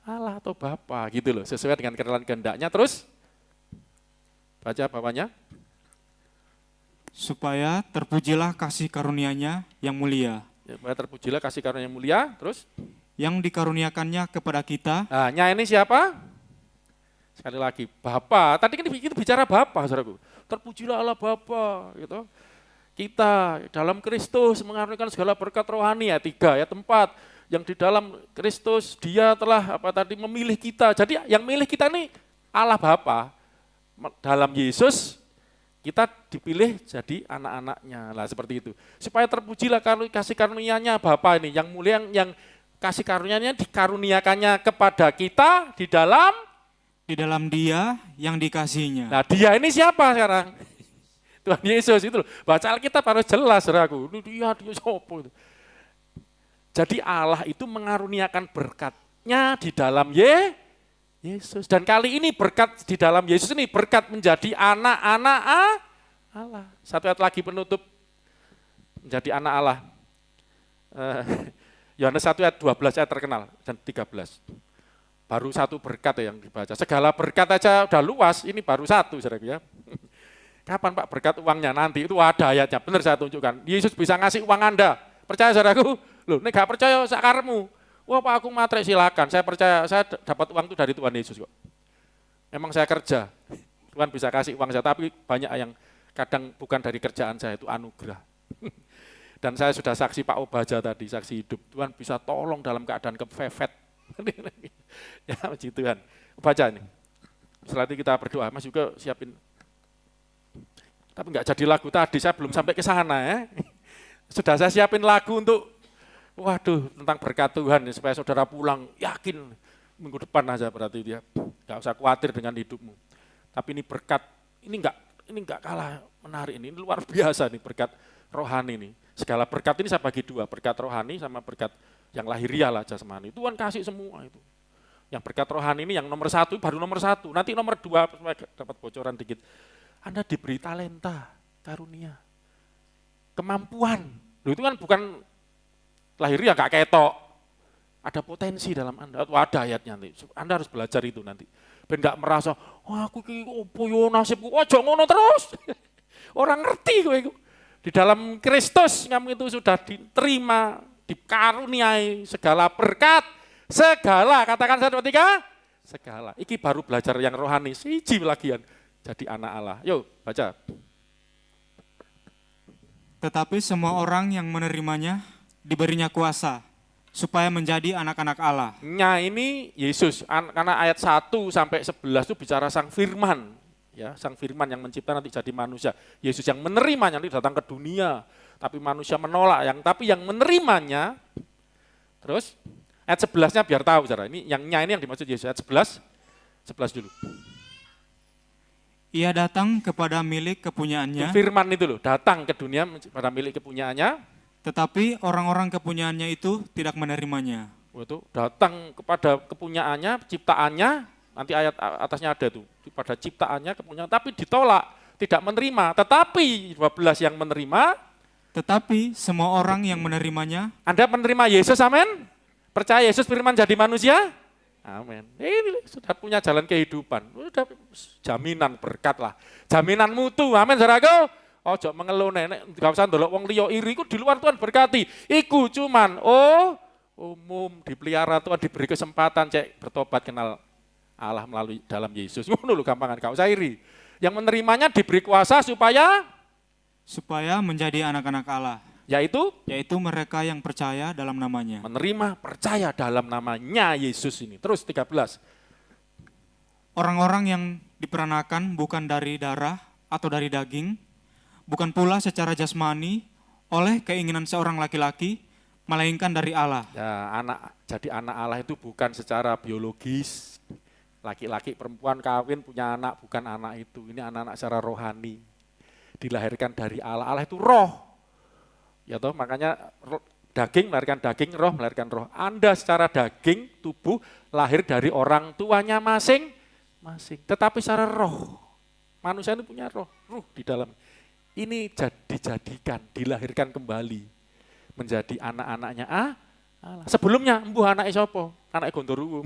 Allah atau Bapa gitu loh. Sesuai dengan kehendaknya. Terus baca bawahnya. Supaya terpujilah kasih karunia-Nya yang mulia. Supaya terpujilah kasih karunia yang mulia. Terus yang dikaruniakannya kepada kita. Nah, ini siapa? Sekali lagi, Bapa. Tadi kan kita bicara Bapa, saudaraku. Terpujilah Allah Bapa, gitu. Kita dalam Kristus mengaruniakan segala berkat rohani, ya 3, ya 4. yang di dalam Kristus, dia telah memilih kita. Jadi yang milih kita ini Allah Bapa. Dalam Yesus kita dipilih jadi anak-anaknya. Lah seperti itu. Supaya terpujilah kasih karunia-Nya Bapa ini, yang mulia, yang kasih karunia-Nya dikaruniakannya kepada kita di dalam Dia yang dikasihinya. Nah, dia ini siapa sekarang? Tuhan Yesus itu loh. Baca Alkitab harus jelas, saudaraku. Dia siapa itu. Jadi Allah itu mengaruniakan berkat-Nya di dalam Yesus. Dan kali ini berkat di dalam Yesus ini berkat menjadi anak-anak Allah. Satu ayat lagi penutup menjadi anak Allah. Yohanes 1 ayat 12 ayat terkenal dan 13. Baru satu berkat yang dibaca. Segala berkat aja udah luas, ini baru satu saudaraku ya. Kapan Pak berkat uangnya? Nanti itu ada ayatnya, benar saya tunjukkan. Yesus bisa ngasih uang Anda. Percaya saudaraku? Loh, ini gak percaya sakarmu. Wah Pak, aku matre, silakan. Saya percaya, saya dapat uang itu dari Tuhan Yesus kok. Memang saya kerja, Tuhan bisa kasih uang saya, tapi banyak yang kadang bukan dari kerjaan saya, itu anugerah. Dan saya sudah saksi Pak Obaja tadi, saksi hidup. Tuhan bisa tolong dalam keadaan kepepet. Ya puji Tuhan. Baca ini. Setelah itu kita berdoa, Mas juga siapin. Tapi enggak jadi lagu tadi, saya belum sampai ke sana ya. Sudah saya siapin lagu untuk, waduh, tentang berkat Tuhan, supaya saudara pulang yakin minggu depan aja berarti dia. Enggak usah khawatir dengan hidupmu. Tapi ini berkat, ini enggak kalah menarik ini luar biasa nih berkat rohani ini. Segala berkat ini saya bagi dua, berkat rohani sama berkat yang lahiriah lah jasmani. Tuhan kasih semua itu. Yang berkat rohani ini yang nomor satu, baru nomor satu. Nanti nomor dua, supaya dapat bocoran dikit. Anda diberi talenta, karunia, kemampuan. Loh, itu kan bukan lahiriah, gak ketok. Ada potensi dalam Anda, atau ada ayatnya nanti. Anda harus belajar itu nanti. Ben gak merasa, wah aku ki opo yo nasibku, ojo ngono terus. Orang ngerti kowe iku. Di dalam Kristus kamu itu sudah diterima, dikaruniai segala berkat, segala, katakan 1, 2, 3, segala. Iki baru belajar yang rohani, siji lagian jadi anak Allah. Yuk baca. Tetapi semua orang yang menerimanya diberinya kuasa supaya menjadi anak-anak Allah. Nya ini Yesus, karena ayat 1 sampai 11 itu bicara Sang Firman. Ya, Sang Firman yang mencipta nanti jadi manusia. Yesus yang menerimanya nanti datang ke dunia, tapi manusia menolak. Tapi yang menerimanya, terus ayat 11-nya biar tahu, saudara. Ini yang dimaksud Yesus. Ayat 11 dulu. Ia datang kepada milik kepunyaannya. Firman itu loh, datang ke dunia pada milik kepunyaannya. Tetapi orang-orang kepunyaannya itu tidak menerimanya. Itu datang kepada kepunyaannya, ciptaannya, nanti ayat atasnya ada tuh, pada ciptaannya, kepunyaan, tapi ditolak, tidak menerima. Tetapi 12 yang menerima. Tetapi semua orang yang menerimanya. Anda menerima Yesus, amin? Percaya Yesus firman jadi manusia? Amin. Ini sudah punya jalan kehidupan, sudah jaminan berkat lah, jaminan mutu, amin saudaraku. Ojo mengeluh nenek, gak usah ndelok wong liya iri, iku di luar Tuhan berkati. Iku cuman umum dipelihara Tuhan, diberi kesempatan cek bertobat kenal Allah melalui dalam Yesus. Ngono lho gampangan, gak usah iri. Yang menerimanya diberi kuasa supaya menjadi anak-anak Allah. Yaitu mereka yang percaya dalam namanya. Menerima, percaya dalam namanya Yesus ini. Terus 13. Orang-orang yang diperanakan bukan dari darah atau dari daging, bukan pula secara jasmani oleh keinginan seorang laki-laki, melainkan dari Allah. Ya, jadi anak Allah itu bukan secara biologis. Laki-laki perempuan kawin punya anak, bukan anak itu. Ini anak-anak secara rohani. Dilahirkan dari Allah. Allah itu roh. Ya toh, makanya daging melahirkan daging, roh melahirkan roh. Anda secara daging, tubuh, lahir dari orang tuanya masing-masing. Tetapi secara roh, manusia itu punya roh di dalam. Ini dijadikan, dilahirkan kembali. Menjadi anak-anaknya Allah. Sebelumnya, embuh anak sapa? Anak Gondoruwu.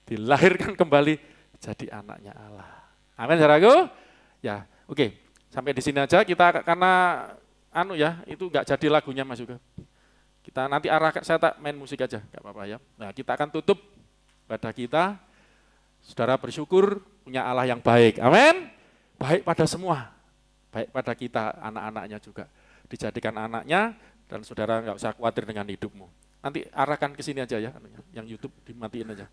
Dilahirkan kembali, jadi anaknya Allah. Amin, saudaraku? Ya, oke. Sampai di sini aja kita, karena itu enggak jadi lagunya Mas juga. Kita nanti saya tak main musik aja, enggak apa-apa ya. Nah, kita akan tutup pada kita. Saudara bersyukur punya Allah yang baik. Amin. Baik pada semua. Baik pada kita, anak-anaknya juga. Dijadikan anaknya dan saudara enggak usah khawatir dengan hidupmu. nanti arahkan ke sini aja ya, yang YouTube dimatiin aja.